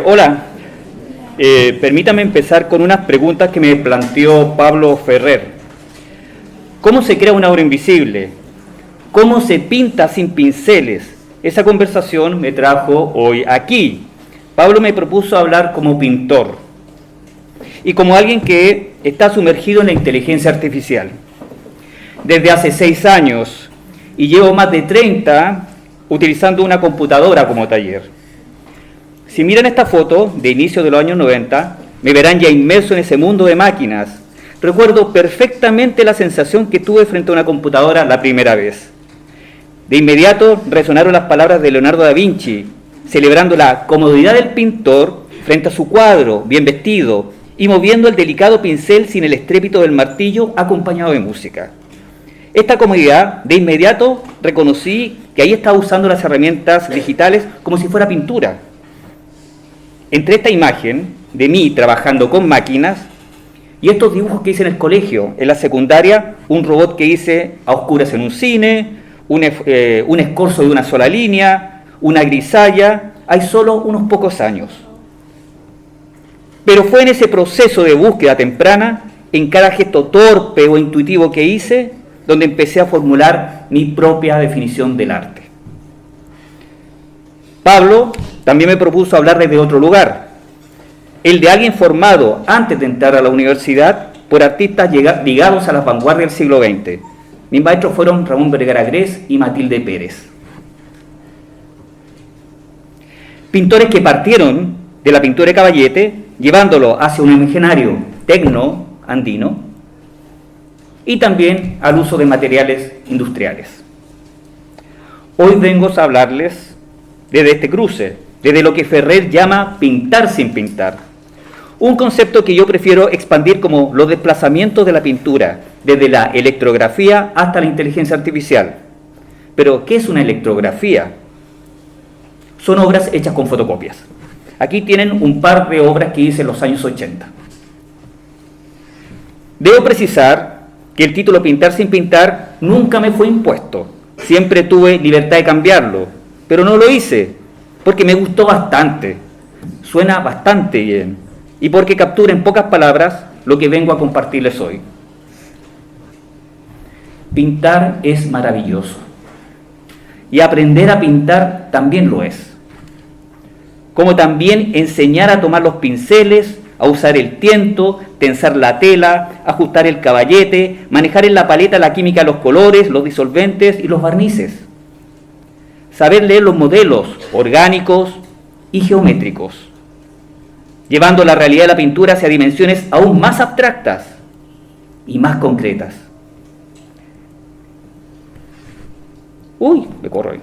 Hola, permítame empezar con unas preguntas que me planteó Pablo Ferrer. ¿Cómo se crea una obra invisible? ¿Cómo se pinta sin pinceles? Esa conversación me trajo hoy aquí. Pablo me propuso hablar como pintor y como alguien que está sumergido en la inteligencia artificial. Desde hace 6 años y llevo más de 30 utilizando una computadora como taller. Si miran esta foto de inicio de los años 90, me verán ya inmerso en ese mundo de máquinas. Recuerdo perfectamente la sensación que tuve frente a una computadora la primera vez. De inmediato resonaron las palabras de Leonardo da Vinci, celebrando la comodidad del pintor frente a su cuadro, bien vestido, y moviendo el delicado pincel sin el estrépito del martillo acompañado de música. Esta comodidad, de inmediato reconocí que ahí estaba usando las herramientas digitales como si fuera pintura. Entre esta imagen de mí trabajando con máquinas y estos dibujos que hice en el colegio, en la secundaria, un robot que hice a oscuras en un cine, un escorzo de una sola línea, una grisalla, hay solo unos pocos años. Pero fue en ese proceso de búsqueda temprana, en cada gesto torpe o intuitivo que hice, donde empecé a formular mi propia definición del arte. Pablo también me propuso hablar desde otro lugar, el de alguien formado antes de entrar a la universidad por artistas ligados a las vanguardias del siglo XX. Mis maestros fueron Ramón Vergara Gres y Matilde Pérez. Pintores que partieron de la pintura de Caballete, llevándolo hacia un imaginario tecno andino y también al uso de materiales industriales. Hoy vengo a hablarles desde este cruce, desde lo que Ferrer llama pintar sin pintar. Un concepto que yo prefiero expandir como los desplazamientos de la pintura, desde la electrografía hasta la inteligencia artificial. Pero, ¿qué es una electrografía? Son obras hechas con fotocopias. Aquí tienen un par de obras que hice en los años 80. Debo precisar que el título Pintar sin pintar nunca me fue impuesto. Siempre tuve libertad de cambiarlo, pero no lo hice porque me gustó bastante, suena bastante bien, y porque captura en pocas palabras lo que vengo a compartirles hoy. Pintar es maravilloso, y aprender a pintar también lo es. Como también enseñar a tomar los pinceles, a usar el tiento, tensar la tela, ajustar el caballete, manejar en la paleta la química de los colores, los disolventes y los barnices. Saber leer los modelos orgánicos y geométricos, llevando la realidad de la pintura hacia dimensiones aún más abstractas y más concretas. Me corro ahí.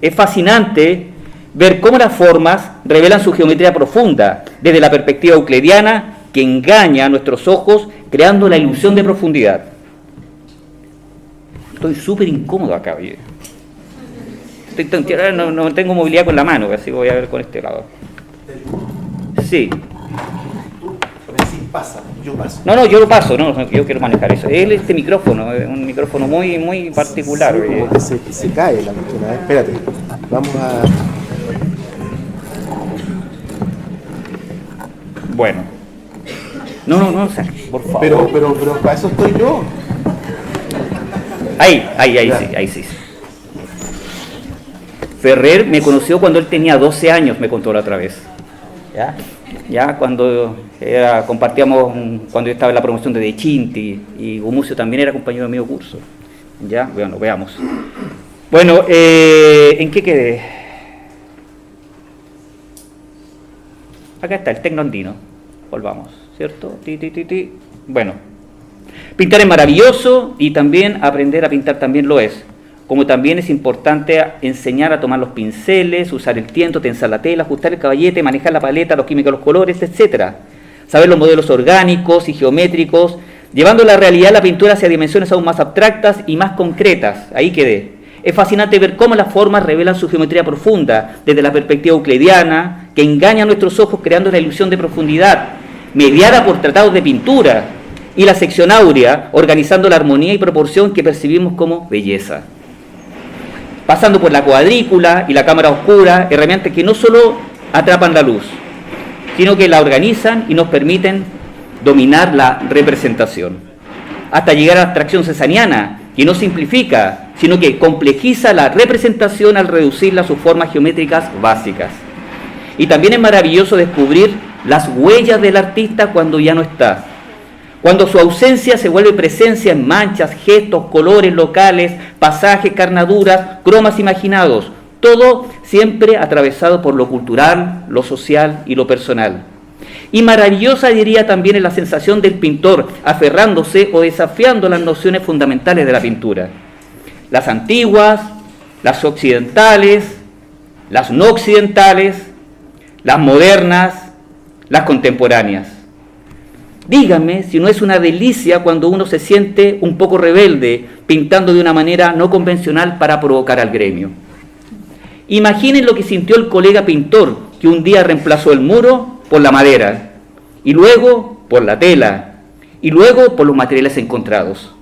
Es fascinante ver cómo las formas revelan su geometría profunda, desde la perspectiva euclidiana que engaña a nuestros ojos, creando la ilusión de profundidad. Estoy súper incómodo acá, oye. No tengo movilidad con la mano, así voy a ver con este lado. Sí. Pasa, yo paso. No, yo lo paso, yo quiero manejar eso. Este micrófono, es un micrófono muy particular. Sí, como que se cae la cuestión. Espérate, vamos a... Bueno. No, por favor. Pero para eso estoy yo. Ahí sí. Ferrer me conoció cuando él tenía 12 años, me contó la otra vez. Ya cuando compartíamos, cuando yo estaba en la promoción de De Chinti, y Gumucio también era compañero de medio curso. Ya, bueno, veamos. Bueno, ¿en qué quedé? Acá está, el tecno andino. Volvamos, ¿cierto? Bueno, pintar es maravilloso y también aprender a pintar también lo es. Como también es importante enseñar a tomar los pinceles, usar el tiento, tensar la tela, ajustar el caballete, manejar la paleta, los químicos, los colores, etc. Saber los modelos orgánicos y geométricos, llevando la realidad de la pintura hacia dimensiones aún más abstractas y más concretas. Ahí quedé. Es fascinante ver cómo las formas revelan su geometría profunda, desde la perspectiva euclidiana, que engaña a nuestros ojos creando una ilusión de profundidad, mediada por tratados de pintura, y la sección áurea, organizando la armonía y proporción que percibimos como belleza. Pasando por la cuadrícula y la cámara oscura, herramientas que no solo atrapan la luz, sino que la organizan y nos permiten dominar la representación. Hasta llegar a la abstracción cesariana, que no simplifica, sino que complejiza la representación al reducirla a sus formas geométricas básicas. Y también es maravilloso descubrir las huellas del artista cuando ya no está, cuando su ausencia se vuelve presencia en manchas, gestos, colores locales, pasajes, carnaduras, cromas imaginados, todo siempre atravesado por lo cultural, lo social y lo personal. Y maravillosa diría también es la sensación del pintor aferrándose o desafiando las nociones fundamentales de la pintura. Las antiguas, las occidentales, las no occidentales, las modernas, las contemporáneas. Dígame si no es una delicia cuando uno se siente un poco rebelde, pintando de una manera no convencional para provocar al gremio. Imaginen lo que sintió el colega pintor que un día reemplazó el muro por la madera, y luego por la tela, y luego por los materiales encontrados.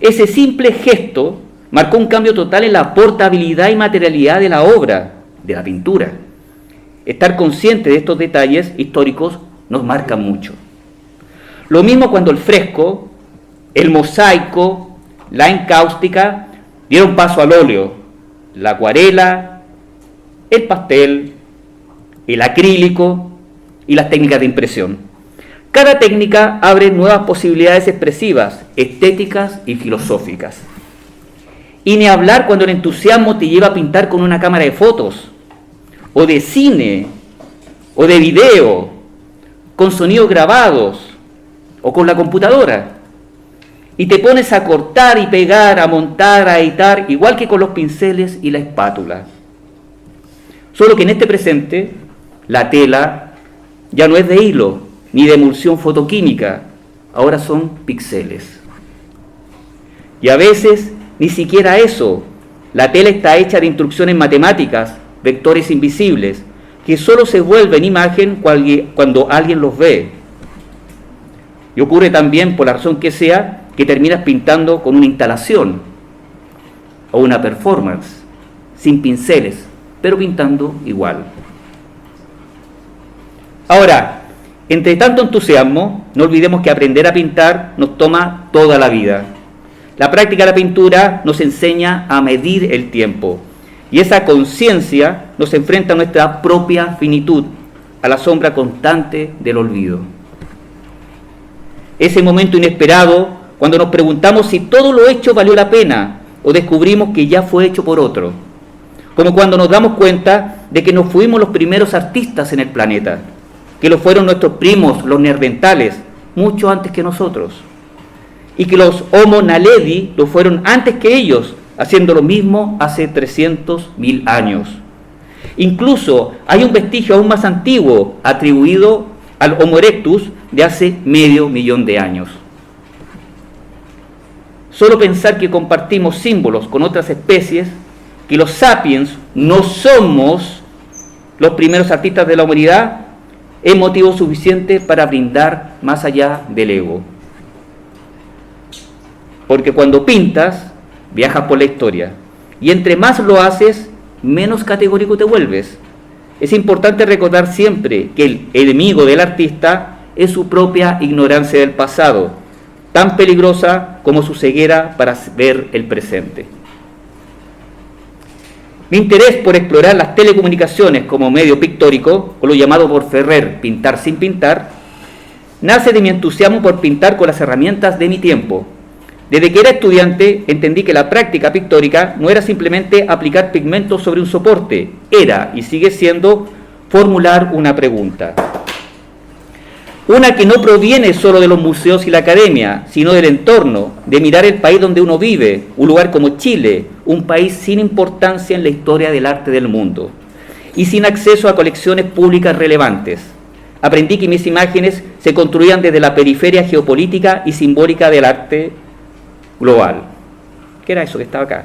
Ese simple gesto marcó un cambio total en la portabilidad y materialidad de la obra, de la pintura. Estar consciente de estos detalles históricos nos marca mucho. Lo mismo cuando el fresco, el mosaico, la encáustica dieron paso al óleo, la acuarela, el pastel, el acrílico y las técnicas de impresión. Cada técnica abre nuevas posibilidades expresivas, estéticas y filosóficas. Y ni hablar cuando el entusiasmo te lleva a pintar con una cámara de fotos, o de cine, o de video, con sonidos grabados, o con la computadora. Y te pones a cortar y pegar, a montar, a editar, igual que con los pinceles y la espátula. Solo que en este presente, la tela ya no es de hilo, ni de emulsión fotoquímica, ahora son píxeles. Y a veces, ni siquiera eso, la tela está hecha de instrucciones matemáticas, vectores invisibles, que solo se vuelven imagen cuando alguien los ve. Y ocurre también, por la razón que sea, que terminas pintando con una instalación o una performance, sin pinceles, pero pintando igual. Ahora, entre tanto entusiasmo, no olvidemos que aprender a pintar nos toma toda la vida. La práctica de la pintura nos enseña a medir el tiempo, y esa conciencia nos enfrenta a nuestra propia finitud, a la sombra constante del olvido. Ese momento inesperado, cuando nos preguntamos si todo lo hecho valió la pena, o descubrimos que ya fue hecho por otro. Como cuando nos damos cuenta de que no fuimos los primeros artistas en el planeta, que lo fueron nuestros primos, los neandertales, mucho antes que nosotros, y que los Homo naledi lo fueron antes que ellos, haciendo lo mismo hace 300.000 años. Incluso hay un vestigio aún más antiguo atribuido al Homo erectus de hace 500.000 de años. Solo pensar que compartimos símbolos con otras especies, que los sapiens no somos los primeros artistas de la humanidad, es motivo suficiente para brindar más allá del ego. Porque cuando pintas, viajas por la historia, y entre más lo haces, menos categórico te vuelves. Es importante recordar siempre que el enemigo del artista es su propia ignorancia del pasado, tan peligrosa como su ceguera para ver el presente. Mi interés por explorar las telecomunicaciones como medio pictórico, o lo llamado por Ferrer pintar sin pintar, nace de mi entusiasmo por pintar con las herramientas de mi tiempo. Desde que era estudiante entendí que la práctica pictórica no era simplemente aplicar pigmentos sobre un soporte, era y sigue siendo formular una pregunta. Una que no proviene solo de los museos y la academia, sino del entorno, de mirar el país donde uno vive, un lugar como Chile, un país sin importancia en la historia del arte del mundo y sin acceso a colecciones públicas relevantes. Aprendí que mis imágenes se construían desde la periferia geopolítica y simbólica del arte global. ¿Qué era eso que estaba acá?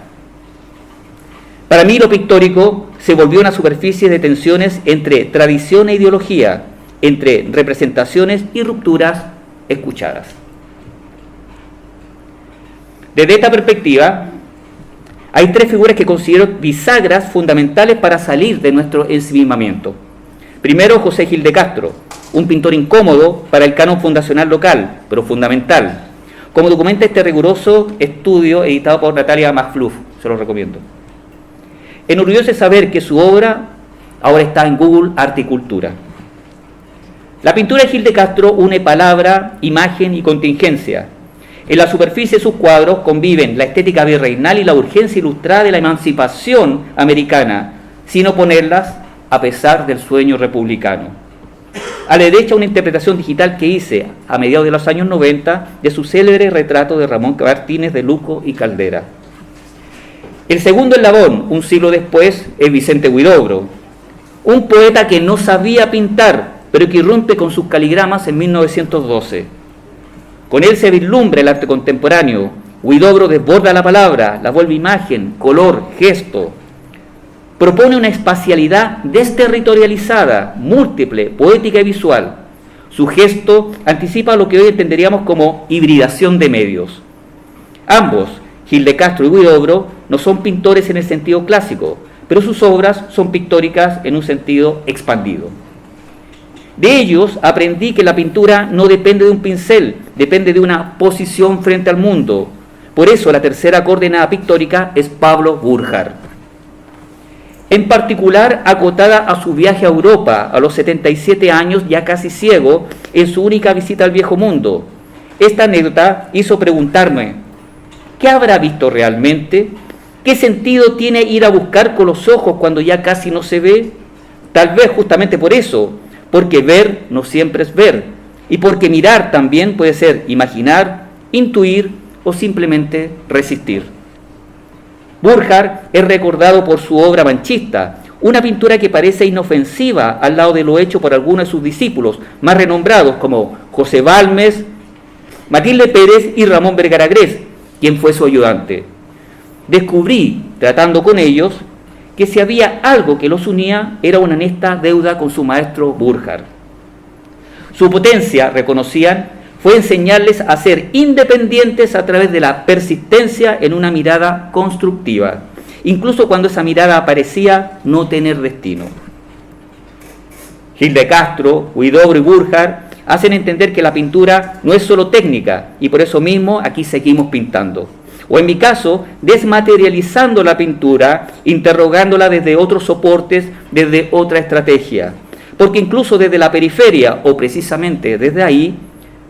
Para mí lo pictórico se volvió una superficie de tensiones entre tradición e ideología, entre representaciones y rupturas escuchadas. Desde esta perspectiva, hay tres figuras que considero bisagras fundamentales para salir de nuestro ensimismamiento. Primero, José Gil de Castro, un pintor incómodo para el canon fundacional local, pero fundamental, como documenta este riguroso estudio editado por Natalia Masfluf, se lo recomiendo. Enorgullece saber que su obra ahora está en Google Arte y Cultura. La pintura de Gil de Castro une palabra, imagen y contingencia. En la superficie de sus cuadros conviven la estética virreinal y la urgencia ilustrada de la emancipación americana, sin oponerlas a pesar del sueño republicano. A la derecha, una interpretación digital que hice a mediados de los años 90 de su célebre retrato de Ramón Martínez de Luco y Caldera. El segundo eslabón, un siglo después, es Vicente Huidobro, un poeta que no sabía pintar, pero que irrumpe con sus caligramas en 1912. Con él se vislumbra el arte contemporáneo. Huidobro desborda la palabra, la vuelve imagen, color, gesto. Propone una espacialidad desterritorializada, múltiple, poética y visual. Su gesto anticipa lo que hoy entenderíamos como hibridación de medios. Ambos, Gil de Castro y Huidobro, no son pintores en el sentido clásico, pero sus obras son pictóricas en un sentido expandido. De ellos aprendí que la pintura no depende de un pincel, depende de una posición frente al mundo. Por eso la tercera coordenada pictórica es Pablo Burjar. En particular, acotada a su viaje a Europa a los 77 años, ya casi ciego, en su única visita al viejo mundo. Esta anécdota hizo preguntarme, ¿qué habrá visto realmente? ¿Qué sentido tiene ir a buscar con los ojos cuando ya casi no se ve? Tal vez justamente por eso, porque ver no siempre es ver, y porque mirar también puede ser imaginar, intuir o simplemente resistir. Burjar es recordado por su obra manchista, una pintura que parece inofensiva al lado de lo hecho por algunos de sus discípulos más renombrados como José Balmes, Matilde Pérez y Ramón Vergara Gres, quien fue su ayudante. Descubrí, tratando con ellos, que si había algo que los unía era una honesta deuda con su maestro Burjar. Su potencia, reconocían, fue enseñarles a ser independientes a través de la persistencia en una mirada constructiva, incluso cuando esa mirada parecía no tener destino. Gil de Castro, Huidobro y Burjar hacen entender que la pintura no es solo técnica y por eso mismo aquí seguimos pintando. O en mi caso, desmaterializando la pintura, interrogándola desde otros soportes, desde otra estrategia. Porque incluso desde la periferia, o precisamente desde ahí,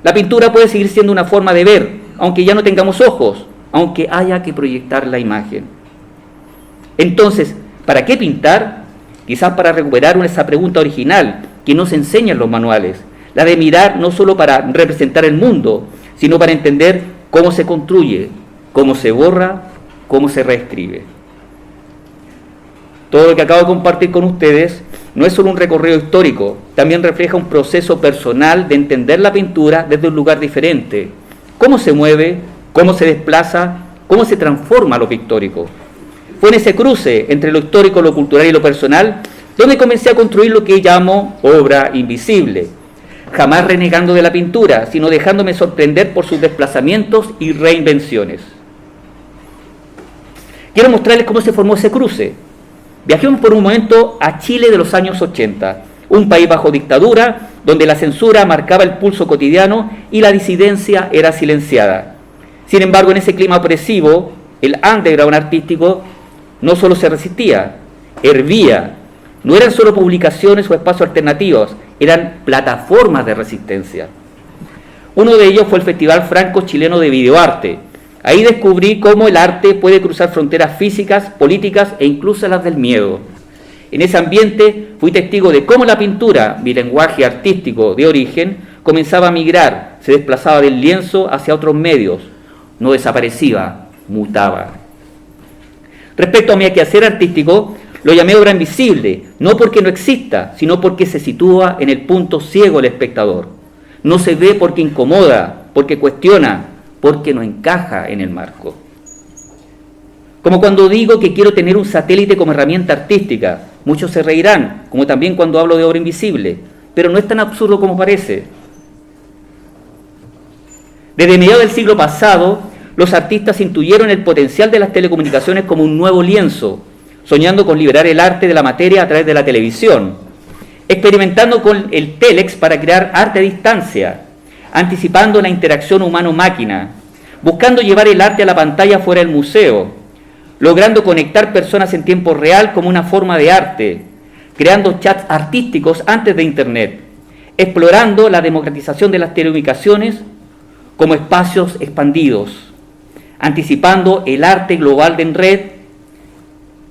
la pintura puede seguir siendo una forma de ver, aunque ya no tengamos ojos, aunque haya que proyectar la imagen. Entonces, ¿para qué pintar? Quizás para recuperar esa pregunta original que nos enseñan los manuales, la de mirar no solo para representar el mundo, sino para entender cómo se construye, cómo se borra, cómo se reescribe. Todo lo que acabo de compartir con ustedes no es solo un recorrido histórico, también refleja un proceso personal de entender la pintura desde un lugar diferente. Cómo se mueve, cómo se desplaza, cómo se transforma lo pictórico. Fue en ese cruce entre lo histórico, lo cultural y lo personal donde comencé a construir lo que llamo obra invisible, jamás renegando de la pintura, sino dejándome sorprender por sus desplazamientos y reinvenciones. Quiero mostrarles cómo se formó ese cruce. Viajemos por un momento a Chile de los años 80, un país bajo dictadura, donde la censura marcaba el pulso cotidiano y la disidencia era silenciada. Sin embargo, en ese clima opresivo, el underground artístico no solo se resistía, hervía. No eran solo publicaciones o espacios alternativos, eran plataformas de resistencia. Uno de ellos fue el Festival Franco-Chileno de Videoarte. Ahí descubrí cómo el arte puede cruzar fronteras físicas, políticas e incluso las del miedo. En ese ambiente fui testigo de cómo la pintura, mi lenguaje artístico de origen, comenzaba a migrar, se desplazaba del lienzo hacia otros medios, no desaparecía, mutaba. Respecto a mi quehacer artístico, lo llamé obra invisible, no porque no exista, sino porque se sitúa en el punto ciego del espectador. No se ve porque incomoda, porque cuestiona, porque no encaja en el marco. Como cuando digo que quiero tener un satélite como herramienta artística. Muchos se reirán, como también cuando hablo de obra invisible, pero no es tan absurdo como parece. Desde mediados del siglo pasado, los artistas intuyeron el potencial de las telecomunicaciones como un nuevo lienzo, soñando con liberar el arte de la materia a través de la televisión, experimentando con el telex para crear arte a distancia, anticipando la interacción humano-máquina, buscando llevar el arte a la pantalla fuera del museo, logrando conectar personas en tiempo real como una forma de arte, creando chats artísticos antes de Internet, explorando la democratización de las telecomunicaciones como espacios expandidos, anticipando el arte global en red,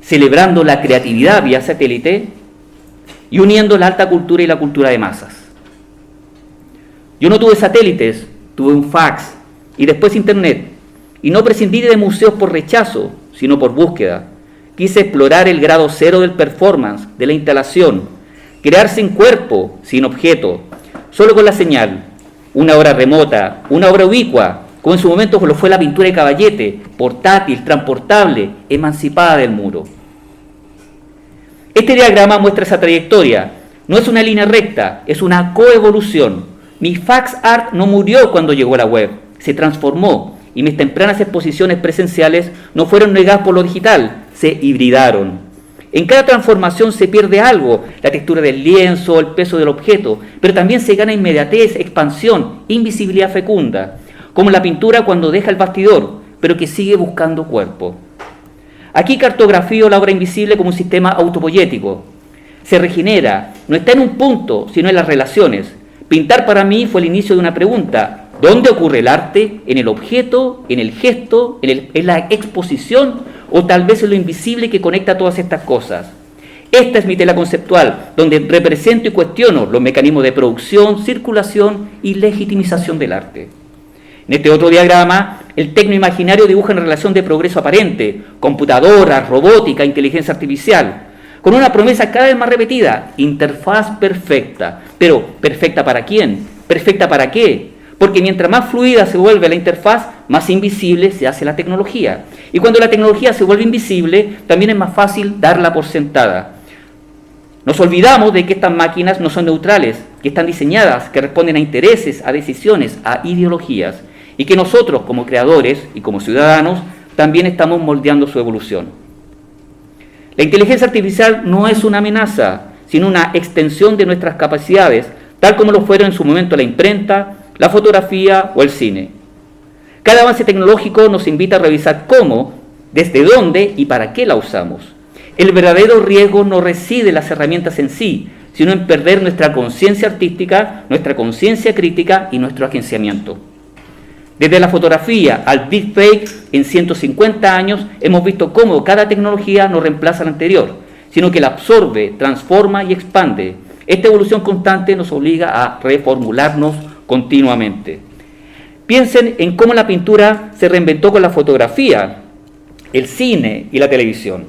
celebrando la creatividad vía satélite y uniendo la alta cultura y la cultura de masas. Yo no tuve satélites, tuve un fax y después Internet, y no prescindí de museos por rechazo, sino por búsqueda. Quise explorar el grado cero del performance, de la instalación, crear sin cuerpo, sin objeto, solo con la señal, una obra remota, una obra ubicua, como en su momento lo fue la pintura de Caballete, portátil, transportable, emancipada del muro. Este diagrama muestra esa trayectoria. No es una línea recta, es una coevolución. Mi fax art no murió cuando llegó a la web, se transformó, y mis tempranas exposiciones presenciales no fueron negadas por lo digital, se hibridaron. En cada transformación se pierde algo, la textura del lienzo, el peso del objeto, pero también se gana inmediatez, expansión, invisibilidad fecunda, como la pintura cuando deja el bastidor, pero que sigue buscando cuerpo. Aquí cartografío la obra invisible como un sistema autopoyético. Se regenera, no está en un punto, sino en las relaciones. Pintar para mí fue el inicio de una pregunta. ¿Dónde ocurre el arte? ¿En el objeto? ¿En el gesto? ¿En la exposición? ¿O tal vez en lo invisible que conecta todas estas cosas? Esta es mi tela conceptual, donde represento y cuestiono los mecanismos de producción, circulación y legitimización del arte. En este otro diagrama, el tecnoimaginario dibuja en relación de progreso aparente, computadoras, robótica, inteligencia artificial, con una promesa cada vez más repetida, interfaz perfecta. Pero, ¿perfecta para quién? ¿Perfecta para qué? Porque mientras más fluida se vuelve la interfaz, más invisible se hace la tecnología. Y cuando la tecnología se vuelve invisible, también es más fácil darla por sentada. Nos olvidamos de que estas máquinas no son neutrales, que están diseñadas, que responden a intereses, a decisiones, a ideologías, y que nosotros, como creadores y como ciudadanos, también estamos moldeando su evolución. La inteligencia artificial no es una amenaza, sino una extensión de nuestras capacidades, tal como lo fueron en su momento la imprenta, la fotografía o el cine. Cada avance tecnológico nos invita a revisar cómo, desde dónde y para qué la usamos. El verdadero riesgo no reside en las herramientas en sí, sino en perder nuestra conciencia artística, nuestra conciencia crítica y nuestro agenciamiento. Desde la fotografía al deepfake, en 150 años hemos visto cómo cada tecnología no reemplaza a la anterior, sino que la absorbe, transforma y expande. Esta evolución constante nos obliga a reformularnos continuamente. Piensen en cómo la pintura se reinventó con la fotografía, el cine y la televisión.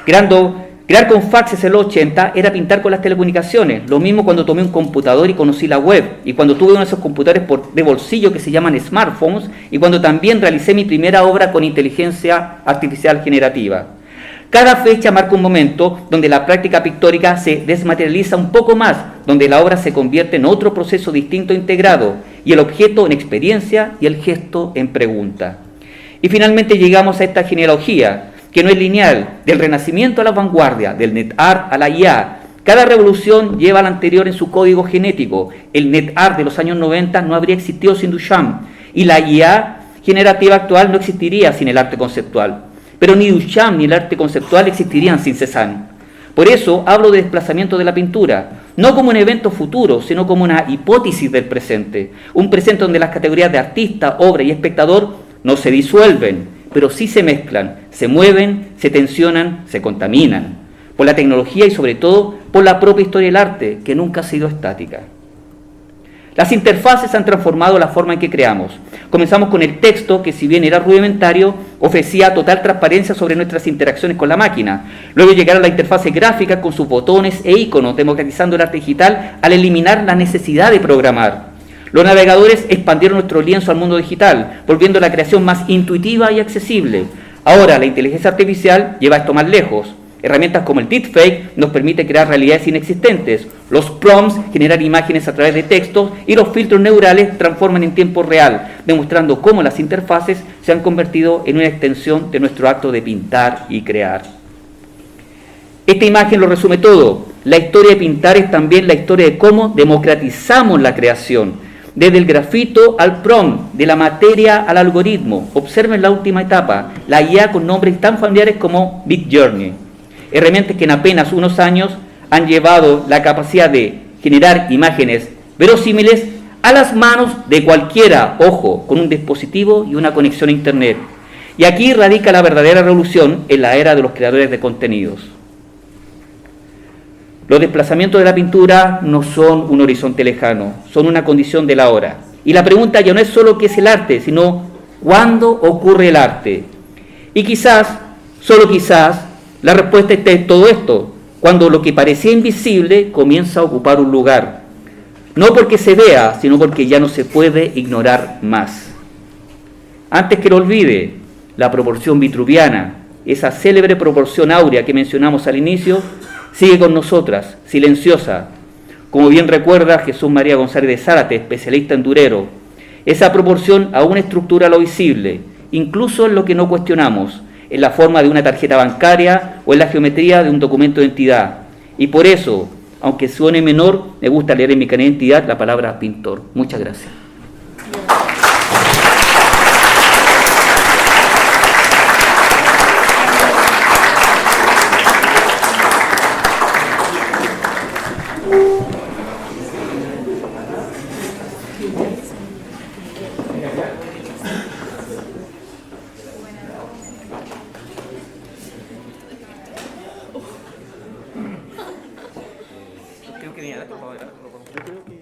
Crear con faxes en los 80 era pintar con las telecomunicaciones. Lo mismo cuando tomé un computador y conocí la web, y cuando tuve uno de esos computadores de bolsillo que se llaman smartphones, y cuando también realicé mi primera obra con inteligencia artificial generativa. Cada fecha marca un momento donde la práctica pictórica se desmaterializa un poco más, donde la obra se convierte en otro proceso distinto e integrado, y el objeto en experiencia y el gesto en pregunta. Y finalmente llegamos a esta genealogía, que no es lineal, del Renacimiento a la vanguardia, del net art a la IA. Cada revolución lleva a la anterior en su código genético. El net art de los años 90 no habría existido sin Duchamp, y la IA generativa actual no existiría sin el arte conceptual. Pero ni Duchamp ni el arte conceptual existirían sin Cézanne. Por eso hablo de desplazamiento de la pintura, no como un evento futuro, sino como una hipótesis del presente. Un presente donde las categorías de artista, obra y espectador no se disuelven, pero sí se mezclan, se mueven, se tensionan, se contaminan, por la tecnología y sobre todo por la propia historia del arte, que nunca ha sido estática. Las interfaces han transformado la forma en que creamos. Comenzamos con el texto, que si bien era rudimentario, ofrecía total transparencia sobre nuestras interacciones con la máquina. Luego llegaron las interfaces gráficas con sus botones e iconos, democratizando el arte digital al eliminar la necesidad de programar. Los navegadores expandieron nuestro lienzo al mundo digital, volviendo la creación más intuitiva y accesible. Ahora, la inteligencia artificial lleva esto más lejos. Herramientas como el deepfake nos permiten crear realidades inexistentes. Los prompts generan imágenes a través de textos y los filtros neurales transforman en tiempo real, demostrando cómo las interfaces se han convertido en una extensión de nuestro acto de pintar y crear. Esta imagen lo resume todo. La historia de pintar es también la historia de cómo democratizamos la creación, desde el grafito al prompt, de la materia al algoritmo. Observen la última etapa, la IA con nombres tan familiares como Midjourney. Herramientas que en apenas unos años han llevado la capacidad de generar imágenes verosímiles a las manos de cualquiera, ojo, con un dispositivo y una conexión a Internet. Y aquí radica la verdadera revolución en la era de los creadores de contenidos. Los desplazamientos de la pintura no son un horizonte lejano, son una condición de la hora. Y la pregunta ya no es solo qué es el arte, sino cuándo ocurre el arte. Y quizás, solo quizás, la respuesta está en todo esto, cuando lo que parecía invisible comienza a ocupar un lugar. No porque se vea, sino porque ya no se puede ignorar más. Antes que lo olvide, la proporción vitruviana, esa célebre proporción áurea que mencionamos al inicio, sigue con nosotras, silenciosa. Como bien recuerda Jesús María González de Zárate, especialista en Durero, esa proporción aún estructura lo visible, incluso en lo que no cuestionamos, en la forma de una tarjeta bancaria o en la geometría de un documento de identidad. Y por eso, aunque suene menor, me gusta leer en mi carnet de identidad la palabra pintor. Muchas gracias. Creo que viene la